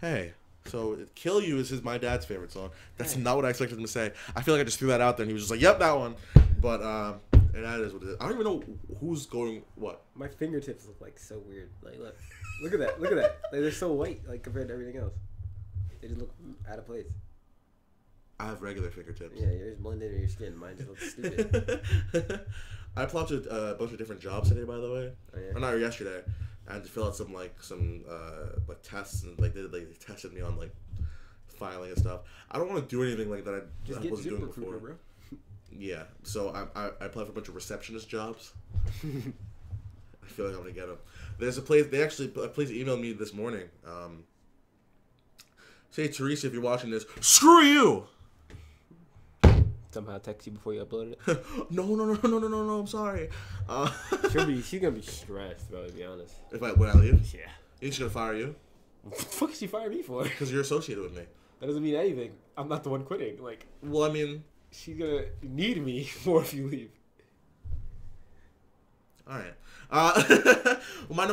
Hey. So, Kill You is my dad's favorite song. That's not what I expected him to say. I feel like I just threw that out there, and he was just like, yep, that one. But, and that is what it is. I don't even know who's going what. My fingertips look like so weird. Like, look at that. Look at that. Like, they're so white, like, compared to everything else. They just look out of place. I have regular fingertips. Yeah, yours blend into your skin. Mine just looks stupid. I applied to a bunch of different jobs today, by the way. Oh, yeah? Or not yesterday. I had to fill out some tests, and they tested me on filing and stuff. I don't want to do anything like that I Just get wasn't doing ZipRecruiter, before. bro. Yeah. So I applied for a bunch of receptionist jobs. I feel like I'm gonna get them. There's a place. A place emailed me this morning. Say, Teresa, if you're watching this, screw you. Somehow text you before you uploaded it. No. I'm sorry. She's gonna be stressed, bro. To be honest. When I leave, Yeah. she's gonna fire you What the fuck is she firing me for? because you're associated with me. That doesn't mean anything. I'm not the one quitting. Like, Well, I mean, she's gonna need me more if you leave. all right. My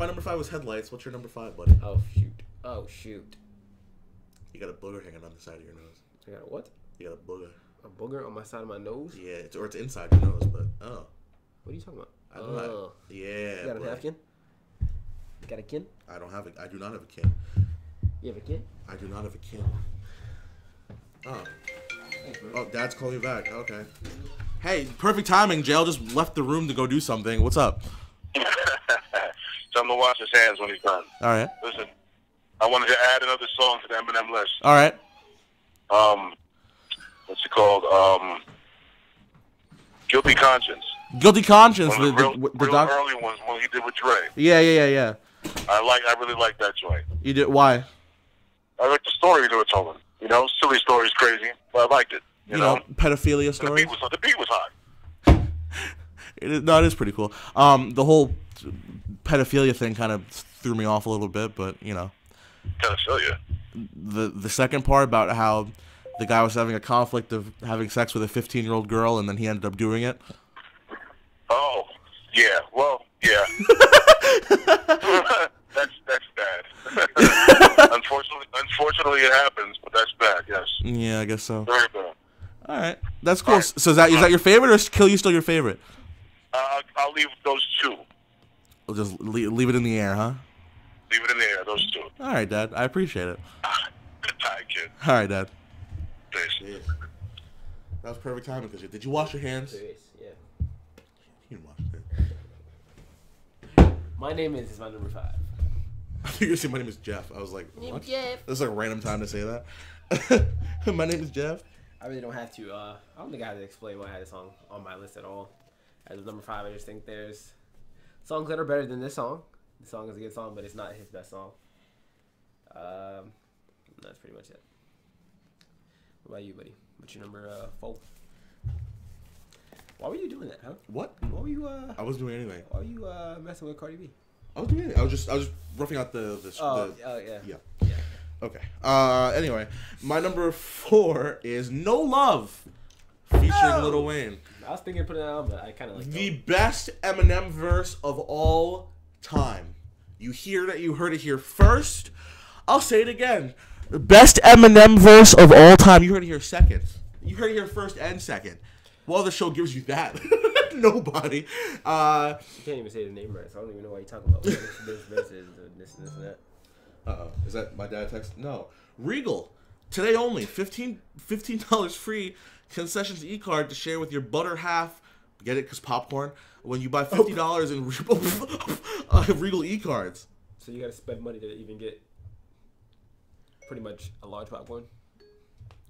number 5 was headlights. What's your number 5, buddy? Oh shoot. You got a booger hanging on the side of your nose. I got a what? You got a booger. A booger on my side of my nose? Yeah, it's inside your nose, but What are you talking about? I don't know. Yeah. You got a napkin? You got a kin? I do not have a kin. You have a kin? I do not have a kin. Oh, Dad's calling me back. Okay. Hey, perfect timing. Jail just left the room to go do something. What's up? Tell him to wash his hands when he's done. All right. Listen, I wanted to add another song to the Eminem list. All right. What's it called? Guilty Conscience. Guilty Conscience. One of the real doc. early ones when he did with Dre. Yeah. I really like that joint. You did. Why? I like the story they were telling. You know, silly stories, crazy, but I liked it. You know, pedophilia And story. the beat was hot. It is pretty cool. The whole pedophilia thing kind of threw me off a little bit, but Pedophilia. the second part about how the guy was having a conflict of having sex with a 15-year-old girl, and then he ended up doing it. Oh, yeah. Well, yeah. that's bad. Unfortunately, it happens, but that's bad. Yes. Yeah, I guess so. Very bad. All right, that's cool. So is that your favorite, or is Kill You still your favorite? I'll leave those two. We'll just leave it in the air, huh? Leave it in the air. Those two. All right, Dad. I appreciate it. Good time, kid. All right, Dad. Peace. Yeah. That was perfect timing. Because did you wash your hands? Yeah. You didn't wash it. My name is my number 5. I think you were saying my name is Jeff. I was like, what? Jeff. That's like a random time to say that. My name is Jeff. I really don't have to. I don't think I have to explain why I had a song on my list at all. As number 5, I just think there's songs that are better than this song. The song is a good song, but it's not his best song. That's pretty much it. What about you, buddy? What's your number 4? Why were you doing that, huh? What? Why were you? I wasn't doing anything. Why were you messing with Cardi B? I was doing anything. I was just roughing out the Yeah. Okay. Anyway, my number 4 is No Love, featuring Lil Wayne. I was thinking of putting it on, but I kind of like The best Eminem verse of all time. You heard it here first. I'll say it again. The best Eminem verse of all time. You heard it here second. You heard it here first and second. Well, the show gives you that. Nobody. You can't even say the name right, so I don't even know why you're talking about this and that. Is that my dad text? No. Regal. Today only. $15 free concessions e-card to share with your butter half. Get it? Because popcorn. When you buy $50 in Regal e-cards. So you gotta spend money to even get pretty much a large popcorn?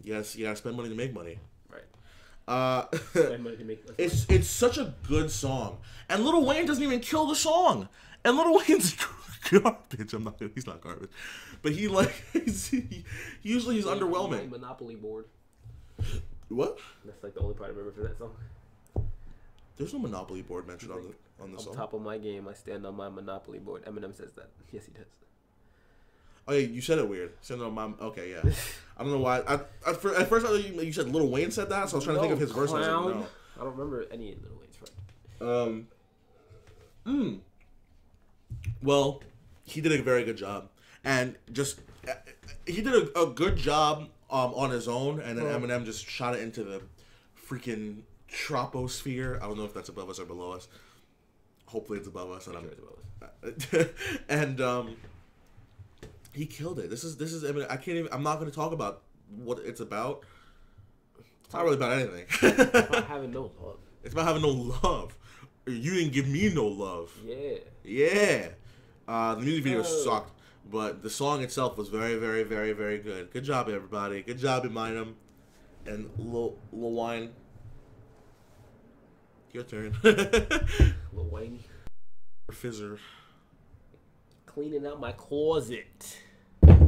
Yes, you gotta spend money to make money. Right. Spend money to make it's such a good song. And Lil Wayne doesn't even kill the song. And Lil Wayne's garbage. He's not garbage. But usually he's underwhelming. Monopoly board. What? That's like the only part I remember for that song. There's no Monopoly board mentioned on the song. On top of my game, I stand on my Monopoly board. Eminem says that. Yes, he does. Oh yeah, you said it weird. Stand on my. Okay, yeah. I don't know why. At first I thought you said Lil Wayne said that, so I was trying to think of his verse. I was like, no. I don't remember any Lil Wayne's right. Well, he did a very good job, and he did a good job on his own, and then Eminem just shot it into the freaking troposphere. I don't know if that's above us or below us. Hopefully, it's above us, and it's above us. And he killed it. This is Eminem. I can't even. I'm not going to talk about what it's about. It's not really about anything. It's about having no love. It's about having no love. You didn't give me no love. Yeah. Yeah. The music video sucked, but the song itself was very, very, very, very good. Good job, everybody. Good job, Eminem and Lil Wayne. Your turn. Lil Wayne. Fizzer. Cleaning out my closet. What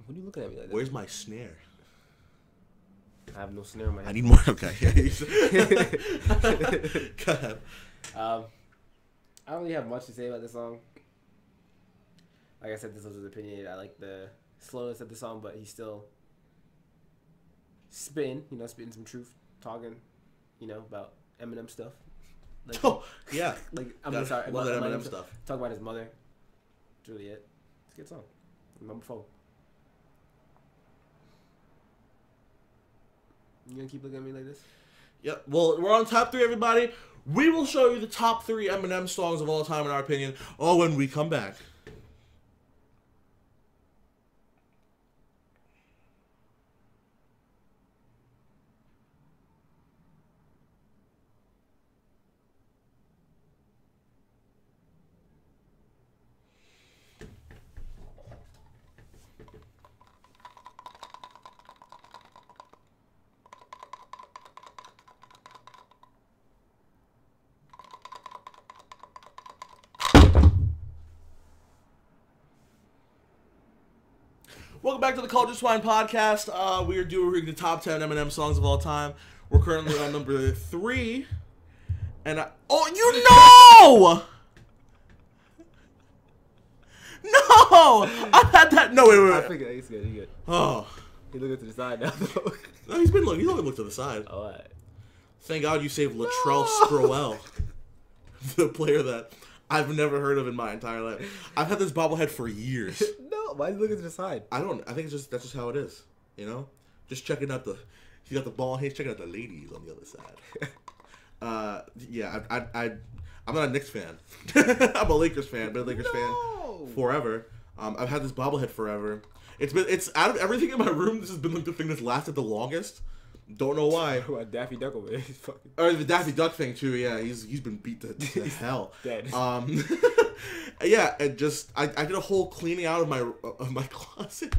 are you looking at me like that? Where's my snare? I have no snare in my head. I need more. Okay. Go ahead. I don't really have much to say about this song. Like I said, this was his opinion. I like the slowness of the song, but he's still spitting some truth, talking, about Eminem stuff. Like, Oh, yeah. Like, I'm sorry. Love that Eminem stuff. Talk about his mother. That's really it. It's a good song. Number 4. You gonna keep looking at me like this? Yep. Well, we're on top 3, everybody. We will show you the top 3 Eminem songs of all time, in our opinion, when we come back. Welcome back to the Culture Swine podcast. We are doing the top 10 Eminem songs of all time. We're currently on number 3. And No! I've had that. No, wait. I figured he's good. He's good. Oh. He looking to the side now, though. No, he's only looked to the side. All right. Thank God you saved Latrell Sprewell, the player that I've never heard of in my entire life. I've had this bobblehead for years. No, why is he looking to the side? I think that's just how it is. Just checking out he's got the ball. He's checking out the ladies on the other side. Yeah, I'm not a Knicks fan. I'm a Lakers fan. Been a Lakers fan forever. I've had this bobblehead forever. It's out of everything in my room. This has been like the thing that's lasted the longest. Don't know why. Daffy Duck over there. He's fucking. Or the Daffy Duck thing too. Yeah, he's been beat to hell. Dead. Yeah, and I did a whole cleaning out of my closet.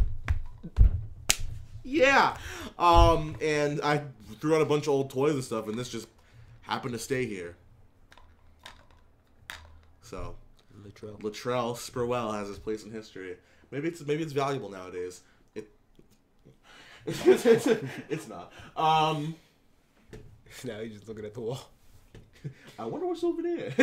Yeah. And I threw out a bunch of old toys and stuff, and this just happened to stay here. So Latrell Sprewell has his place in history. Maybe it's valuable nowadays. It's not. Now he's just looking at the wall. I wonder what's over there.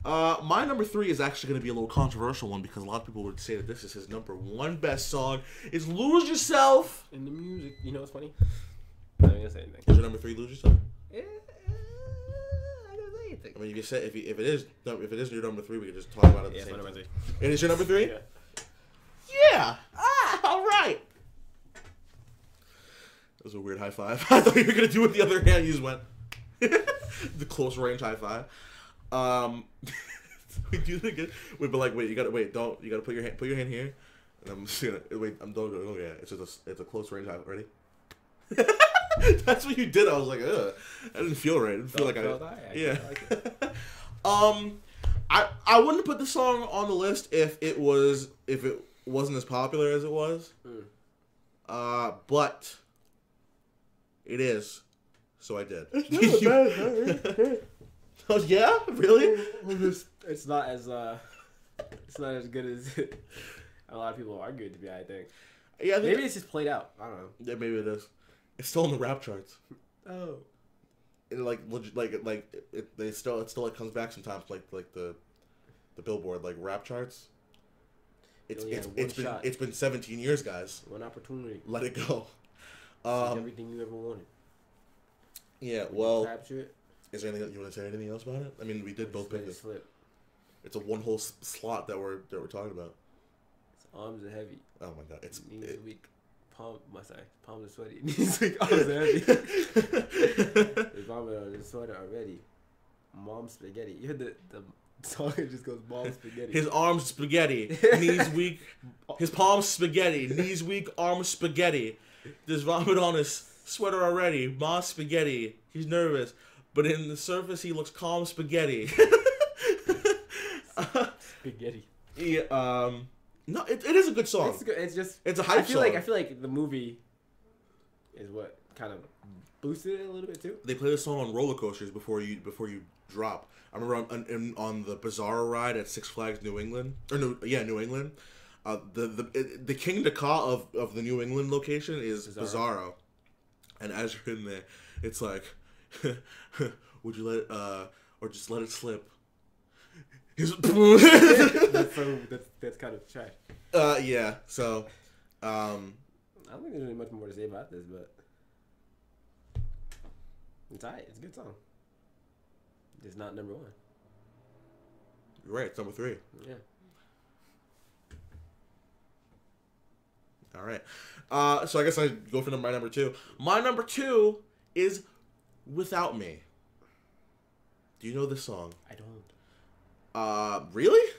My number 3 is actually going to be a little controversial one because a lot of people would say that this is his number 1 best song. It's "Lose Yourself." In the music, what's funny? I'm not gonna say anything. Is your number 3 "Lose Yourself"? I don't say anything. I mean, you can say if it is your number 3, we could just talk about it at the same time. And it's your number 3? Yeah. Yeah. All right. That was a weird high five. I thought you were gonna do it with the other hand. You just went the close range high five. We do it again. Wait, but like, wait, you gotta put your hand here, and I'm just gonna wait. I'm don't go. Yeah, it's a close range high. Ready? That's what you did. I was like, ugh. I didn't feel right. I didn't feel yeah. I wouldn't put the song on the list if it wasn't as popular as it was. But it is, so I did. Oh yeah, really? It's not as good as a lot of people argue it to be. I think. Yeah, maybe it's just played out. I don't know. Yeah, maybe it is. It's still in the rap charts. Oh. It still like comes back sometimes like the Billboard like rap charts. It's been 17 years, guys. One opportunity. Let it go. Everything you ever wanted. Yeah, well. Capture it. Is there anything you want to say? Anything else about it? I mean, we did both pick it. It's a one whole slot that we're talking about. His arms are heavy. Oh my god, knees are weak. Palms are sweaty. Knees weak. Arms are heavy. They vomit on his sweater already. Mom spaghetti. You heard the song? It just goes mom spaghetti. His arms spaghetti. Knees weak. His palms spaghetti. Knees weak. Arms spaghetti. There's vomit on his sweater already. Mom spaghetti. He's nervous. But in the surface, he looks calm spaghetti. Spaghetti. Yeah, no, it is a good song. It's good. It's just. It's a hype song. I feel like the movie is what kind of boosted it a little bit too. They play this song on roller coasters before you drop. I remember on the Bizarro ride at Six Flags New England, New England. The King Dakar of the New England location is Bizarro. And as you're in there, it's like, would you let or just let it slip? That's kind of trash. Yeah. So, I don't think there's really much more to say about this, but it's alright. It's a good song. It's not number one. You're right. It's number 3. Yeah. All right. So I guess I go for my number 2. My number 2 is "Without Me." Do you know this song? I don't. Really?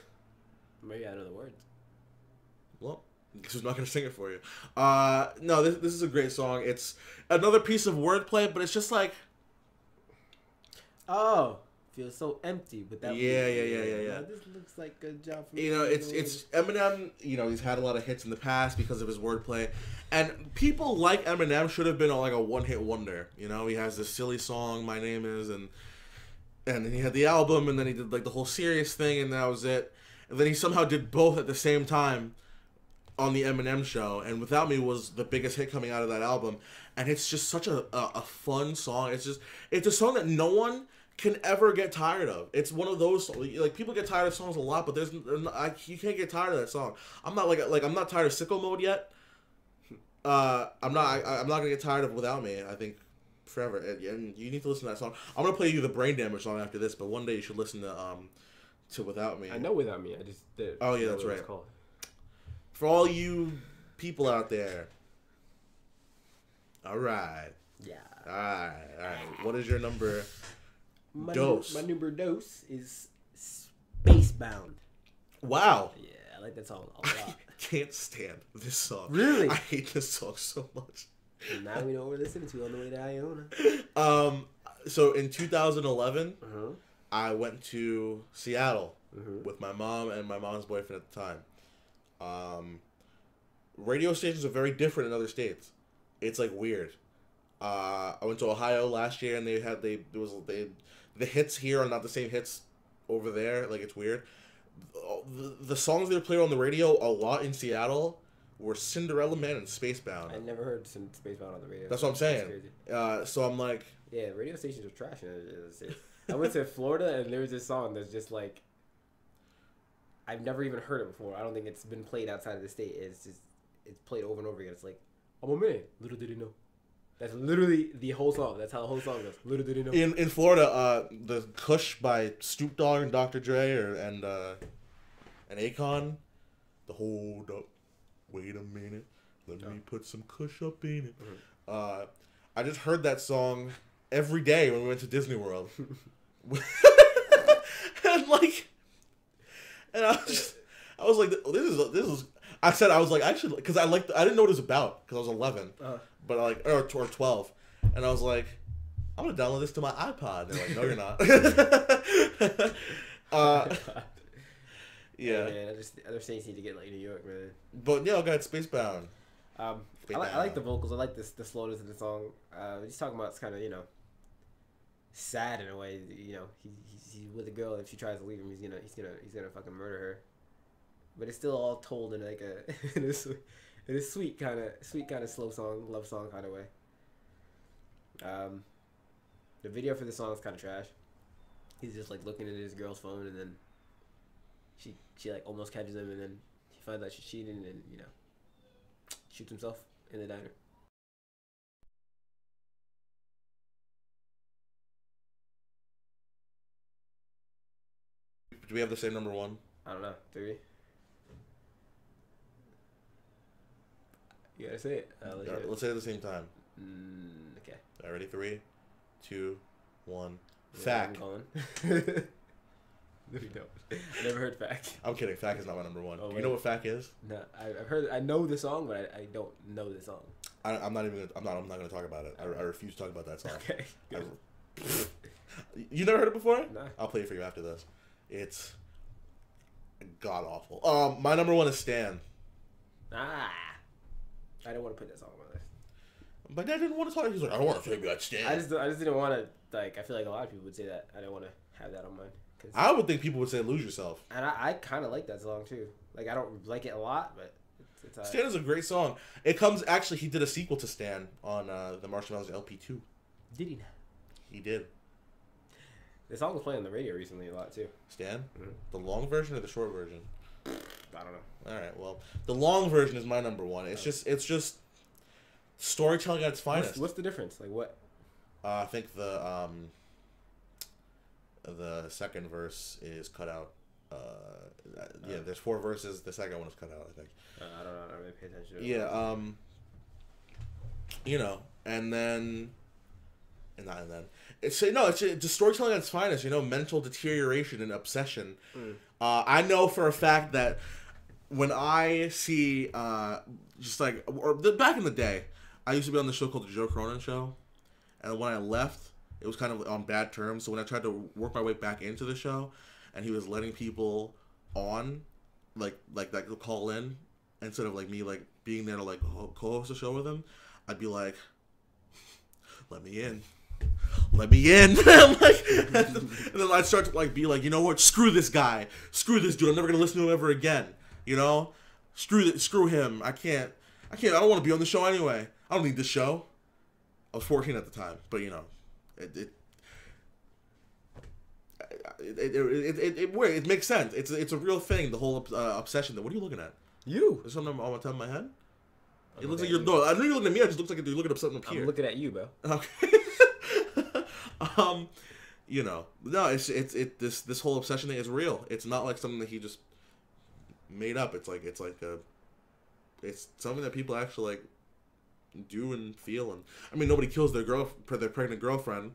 Maybe I know the words. Well, because I'm not going to sing it for you. No, this is a great song. It's another piece of wordplay, but it's just like... Oh, feels so empty without me. Yeah. This looks like a job for me. You know, it's Eminem, you know, he's had a lot of hits in the past because of his wordplay. And people like Eminem should have been like a one-hit wonder. You know, he has this silly song, "My Name Is," and then he had the album, and then he did like the whole serious thing, and that was it. And then he somehow did both at the same time on the Eminem show, and "Without Me" was the biggest hit coming out of that album. And it's just such a fun song. It's a song that no one can ever get tired of. It's one of those, like, people get tired of songs a lot, but you can't get tired of that song. I'm not I'm not tired of "Sicko Mode" yet. I'm not gonna get tired of "Without Me." I think forever, and you need to listen to that song. I'm gonna play you the Brain Damage song after this, but one day you should listen to "Without Me." I know "Without Me." I just did. Oh yeah, that's right. For all you people out there. All right. Yeah. All right. What is your number? My Dose. My number dose is "Spacebound." Wow. Yeah, I like that song a lot. Can't stand this song. Really? I hate this song so much. And now we know what we're listening to on the way to Iona. So in 2011, I went to Seattle with my mom and my mom's boyfriend at the time. Radio stations are very different in other states. It's like weird. I went to Ohio last year, and the hits here are not the same hits over there. Like, it's weird. The songs they played on the radio a lot in Seattle were "Cinderella Man" and "Spacebound." I never heard "Spacebound" on the radio. That's what I'm saying. So I'm like, yeah, radio stations are trash. I went to Florida, and there was this song that's just like, I've never even heard it before. I don't think it's been played outside of the state. It's played over and over again. It's like, "I'm a man, little did he know." That's literally the whole song. That's how the whole song goes. Little did he know. In Florida, the "Kush" by Snoop Dogg and Dr. Dre and Akon, the "Hold Up, Wait a Minute, Let Me Put Some Kush Up in It." I just heard that song every day when we went to Disney World. and I was like, this is. I said I was like, I should, because I didn't know what it was about because I was 11, but or 12, and I was like, I'm gonna download this to my iPod. They're like, no, you're not. Yeah. Man, other states need to get like New York, man. But yeah, I got "Spacebound." I like the vocals. I like the slowness of the song. He's talking about, it's kind of, you know, sad in a way. You know, he's with a girl. If she tries to leave him, he's gonna fucking murder her. But it's still all told in like in a sweet kind of slow song, love song kind of way. The video for the song is kind of trash. He's just like looking at his girl's phone, and then she like almost catches him, and then he finds out she's cheating, and you know, shoots himself in the diner. Do we have the same number 1? I don't know. Do we? You gotta say it. Let's say it at the same time. Okay. All right, ready? 3, 2, 1. Yeah, Fact. No, we don't. I never heard Fact. I'm kidding. Fact is not my number 1. Oh, Do you know what Fact is? No, I've heard. I know the song, but I don't know the song. I'm not gonna talk about it. I refuse to talk about that song. Okay. You never heard it before? No. I'll play it for you after this. It's god awful. My number 1 is "Stan." I don't want to put that song on my list. My dad didn't want to talk. He's like, I don't want to talk about Stan. I just didn't want to, like, I feel like a lot of people would say that. I didn't want to have that on mine. I would think people would say Lose Yourself. And I kind of like that song, too. Like, I don't like it a lot, but it's Stan is a great song. It comes, actually, he did a sequel to Stan on the Marshmallows LP2. Did he? He did. The song was playing on the radio recently a lot, too. Stan? Mm-hmm. The long version or the short version? I don't know. All right, well, the long version is my number one. It's just storytelling at its finest. What's the difference? Like what? I think the second verse is cut out. Yeah, there's 4 verses. The second one is cut out, I think. I don't know. I don't really pay attention to it. Yeah. You know, and then it's just storytelling at its finest. You know, mental deterioration and obsession. I know for a fact that when I see just like back in the day, I used to be on the show called the Joe Cronin Show, and when I left, it was kind of on bad terms. So when I tried to work my way back into the show, and he was letting people on, like call in instead of like me like being there to like co-host a show with him, I'd be like, let me in. Let me in. Like, and then I'd start to like be like, you know what? Screw this guy. Screw this dude. I'm never gonna listen to him ever again. You know? Screw him. I can't. I don't want to be on the show anyway. I don't need this show. I was 14 at the time, but you know, it makes sense. It's a real thing. The whole obsession. What are you looking at? You. There's something on the top of my head. It looks like you're. No, I know you're looking at me. It just looks like you're looking at something up here. I'm looking at you, bro. Okay. You know, no, this whole obsession thing is real. It's not like something that he just made up. It's something that people actually like do and feel. And I mean, nobody kills their pregnant girlfriend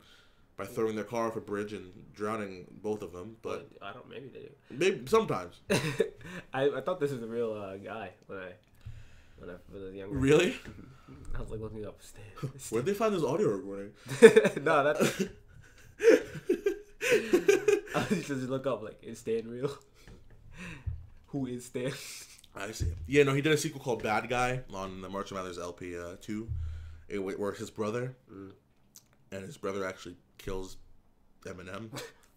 by throwing their car off a bridge and drowning both of them. But I don't. Maybe they do. Maybe sometimes. I thought this was a real guy when I was younger. Really? I was like looking up. Where'd they find this audio recording? No, that's. I was just look up like, is Stan real? Who is Stan? I see. Yeah, no, he did a sequel called Bad Guy on the March Mathers LP 2, where his brother, and his brother actually kills Eminem.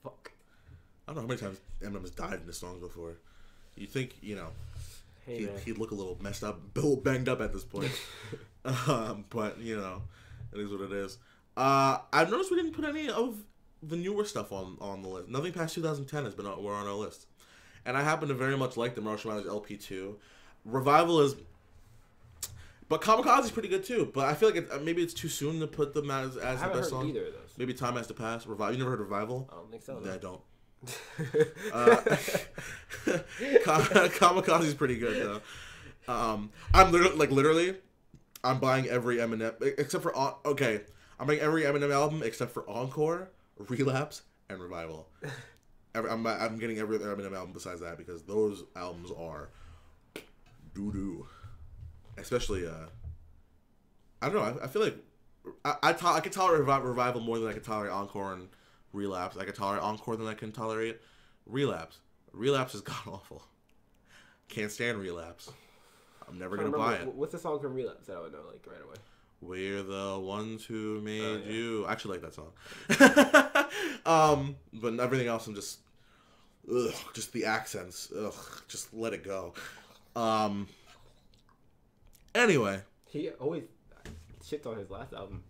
Fuck. I don't know how many times Eminem has died in his songs before. You think, you know, he'd look a little messed up, a little banged up at this point. But, you know, it is what it is. I've noticed we didn't put any of the newer stuff on the list. Nothing past 2010 has been we're on our list. And I happen to very much like the Marshall Mathers LP2. Revival is... But Kamikaze is pretty good too. But I feel like maybe it's too soon to put them as the best song. I haven't heard either of those. Maybe time has to pass. You never heard Revival? I don't think so. No, I don't. Kamikaze is pretty good though. I'm literally I'm buying every Eminem except for I'm buying every Eminem album except for Encore, Relapse, and Revival. I'm getting every other Eminem album besides that because those albums are doo-doo. Especially I don't know. I feel like I can tolerate Revival more than I can tolerate Encore and Relapse. I can tolerate Encore than I can tolerate Relapse. Relapse is god awful. Can't stand Relapse. I'm never gonna buy it. What's the song from Relapse that I would know like right away? We're the ones who made you. I actually like that song. But everything else I'm just the accents. Just let it go. Anyway. He always shits on his last album.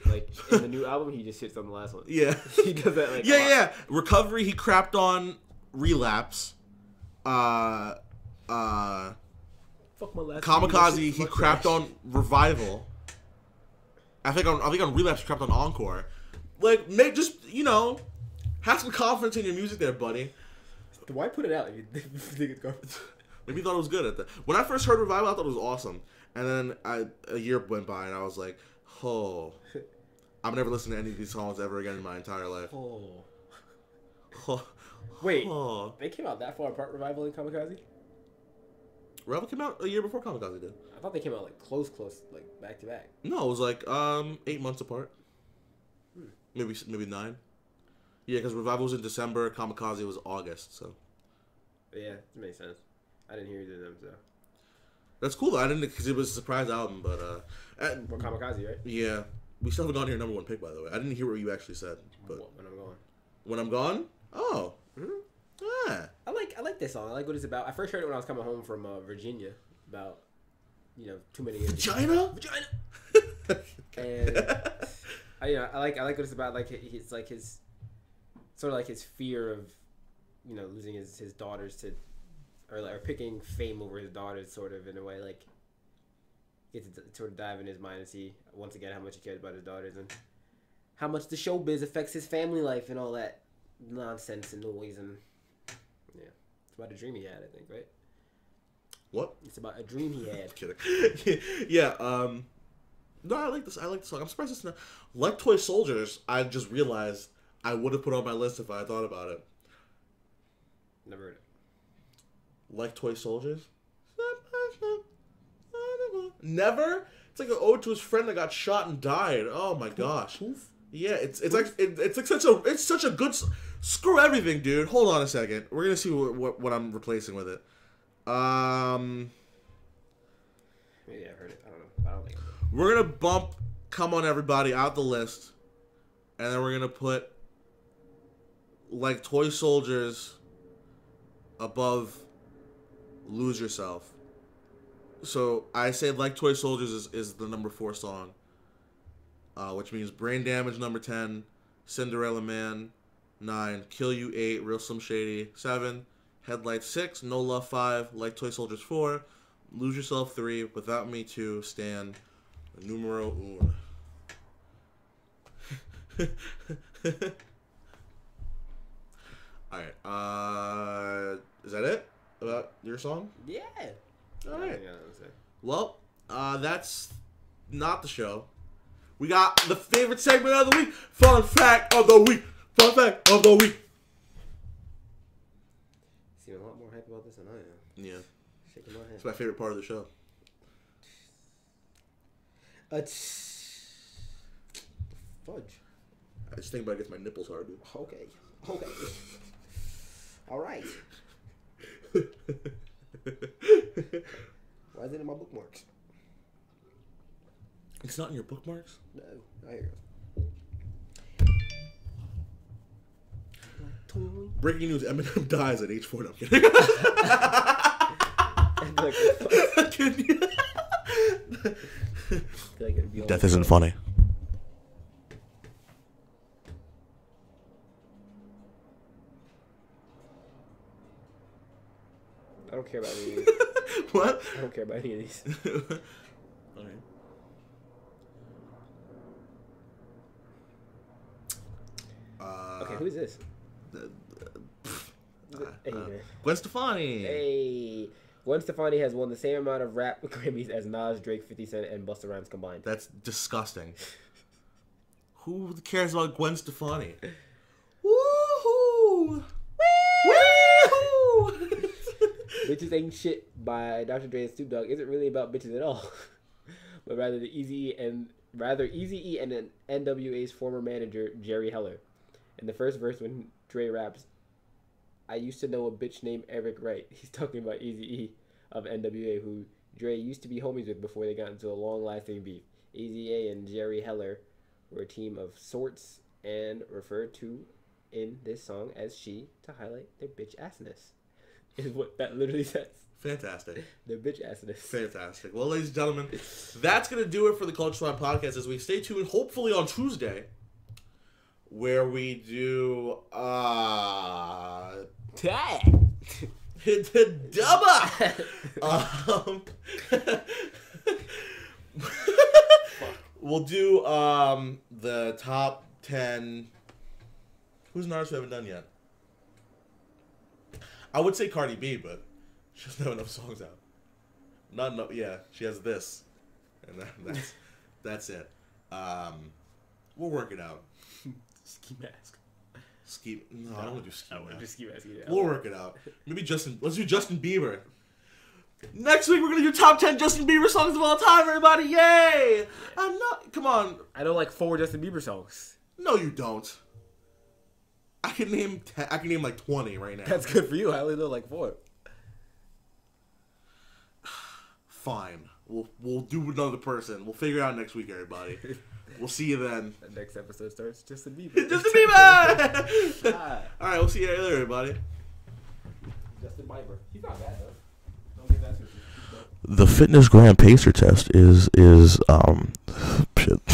Like in the new album, he just shits on the last one. Yeah. He does that like yeah. Recovery, he crapped on Relapse. Fuck my last Kamikaze, he crapped on Revival. I think on Relapse, he crapped on Encore. Like, just have some confidence in your music, there, buddy. Why put it out? If you think it's garbage. Maybe you thought it was good at that. When I first heard Revival, I thought it was awesome, and then a year went by, and I was like, "Oh, I'm never listening to any of these songs ever again in my entire life." Wait, they came out that far apart, Revival and Kamikaze? Revival came out a year before Kamikaze did. I thought they came out like close, like back to back. No, it was like 8 months apart. Maybe 9. Yeah, because Revival was in December, Kamikaze was August, so. Yeah, it makes sense. I didn't hear either of them, so. That's cool though. I didn't because it was a surprise album, but For Kamikaze, right? yeah, we still haven't gone to your number one pick by the way. I didn't hear what you actually said, but When I'm going. when I'm gone, oh, yeah, I like this song. I like what it's about. I first heard it when I was coming home from Virginia about too many years. Vagina. And I like what it's about. Like it's like his sort of like his fear of losing his daughters to or picking fame over his daughters, sort of in a way. Like get to sort of dive in his mind and see once again how much he cares about his daughters and how much the showbiz affects his family life and all that nonsense and noise and it's about a dream he had, I think, right? What? It's about a dream he had. Kidding. Yeah. No, I like this. I like the song. I'm surprised it's not like Toy Soldiers. I just realized I would have put on my list if I had thought about it. Never heard it. Like Toy Soldiers. Never. It's like an ode to his friend that got shot and died. Oh my gosh. Poof. Yeah, it's like such a good. Screw everything, dude. Hold on a second. We're gonna see what I'm replacing with it. Maybe I've heard it. I don't know. I don't think. We're gonna bump "Come On Everybody" out the list, and then we're gonna put like Toy Soldiers above "Lose Yourself." So I say like Toy Soldiers is the number 4 song, which means Brain Damage number 10, Cinderella Man 9, Kill You 8, Real Slim Shady 7, Headlights 6, No Love 5, Like Toy Soldiers 4, Lose Yourself 3, Without Me 2, Stan, numero uno. Alright, is that it about your song? Yeah. Alright. Yeah, Well, that's not the show. We got the favorite segment of the week. Fun fact of the week. Fun fact of the week. Seem a lot more hype about this than I am. Yeah. Shaking my head. It's my favorite part of the show. Fudge. I just think about it gets my nipples hard, dude. Okay. All right. Why is it in my bookmarks? It's not in your bookmarks? No. Oh, here it goes. Breaking news, Eminem dies at age 4. No, I'm kidding. Death isn't funny. I don't care about any of these. What? I don't care about any of these. Alright. Okay, who is this? Hey, man. Gwen Stefani. Hey. Gwen Stefani has won the same amount of rap Grammys as Nas, Drake, 50 Cent, and Busta Rhymes combined. That's disgusting. Who cares about Gwen Stefani? Woohoo! Woohoo! Bitches Ain't Shit by Dr. Dre and Snoop Dogg isn't really about bitches at all, but rather Eazy-E and an NWA's former manager, Jerry Heller. In the first verse, when Dre raps, "I used to know a bitch named Eric Wright," he's talking about Eazy-E of NWA, who Dre used to be homies with before they got into a long-lasting beef. Eazy-E and Jerry Heller were a team of sorts and referred to in this song as she to highlight their bitch assness. Is what that literally says. Fantastic. Their bitch assness. Fantastic. Well, ladies and gentlemen, that's going to do it for the Culture Swine podcast as we stay tuned, hopefully on Tuesday, where we do, we'll do, the top 10, who's an artist we haven't done yet? I would say Cardi B, but she doesn't have enough songs out. Not enough. Yeah, she has this, and that's it. We'll work it out. Ski mask. No, I don't want to do ski mask. Just ski mask. We'll work it out. Maybe Justin. Let's do Justin Bieber. Next week we're gonna do top 10 Justin Bieber songs of all time. Everybody, yay! I'm not. Come on. I know like 4 Justin Bieber songs. No, you don't. I can name like 20 right now. That's good for you. I only know like 4. Fine. We'll do another person. We'll figure it out next week, everybody. We'll see you then. The next episode starts Justin Bieber. Justin Bieber! All right, we'll see you later, everybody. Justin Bieber. He's not bad though. Don't get that twisted. The Fitness Gram Pacer test is shit.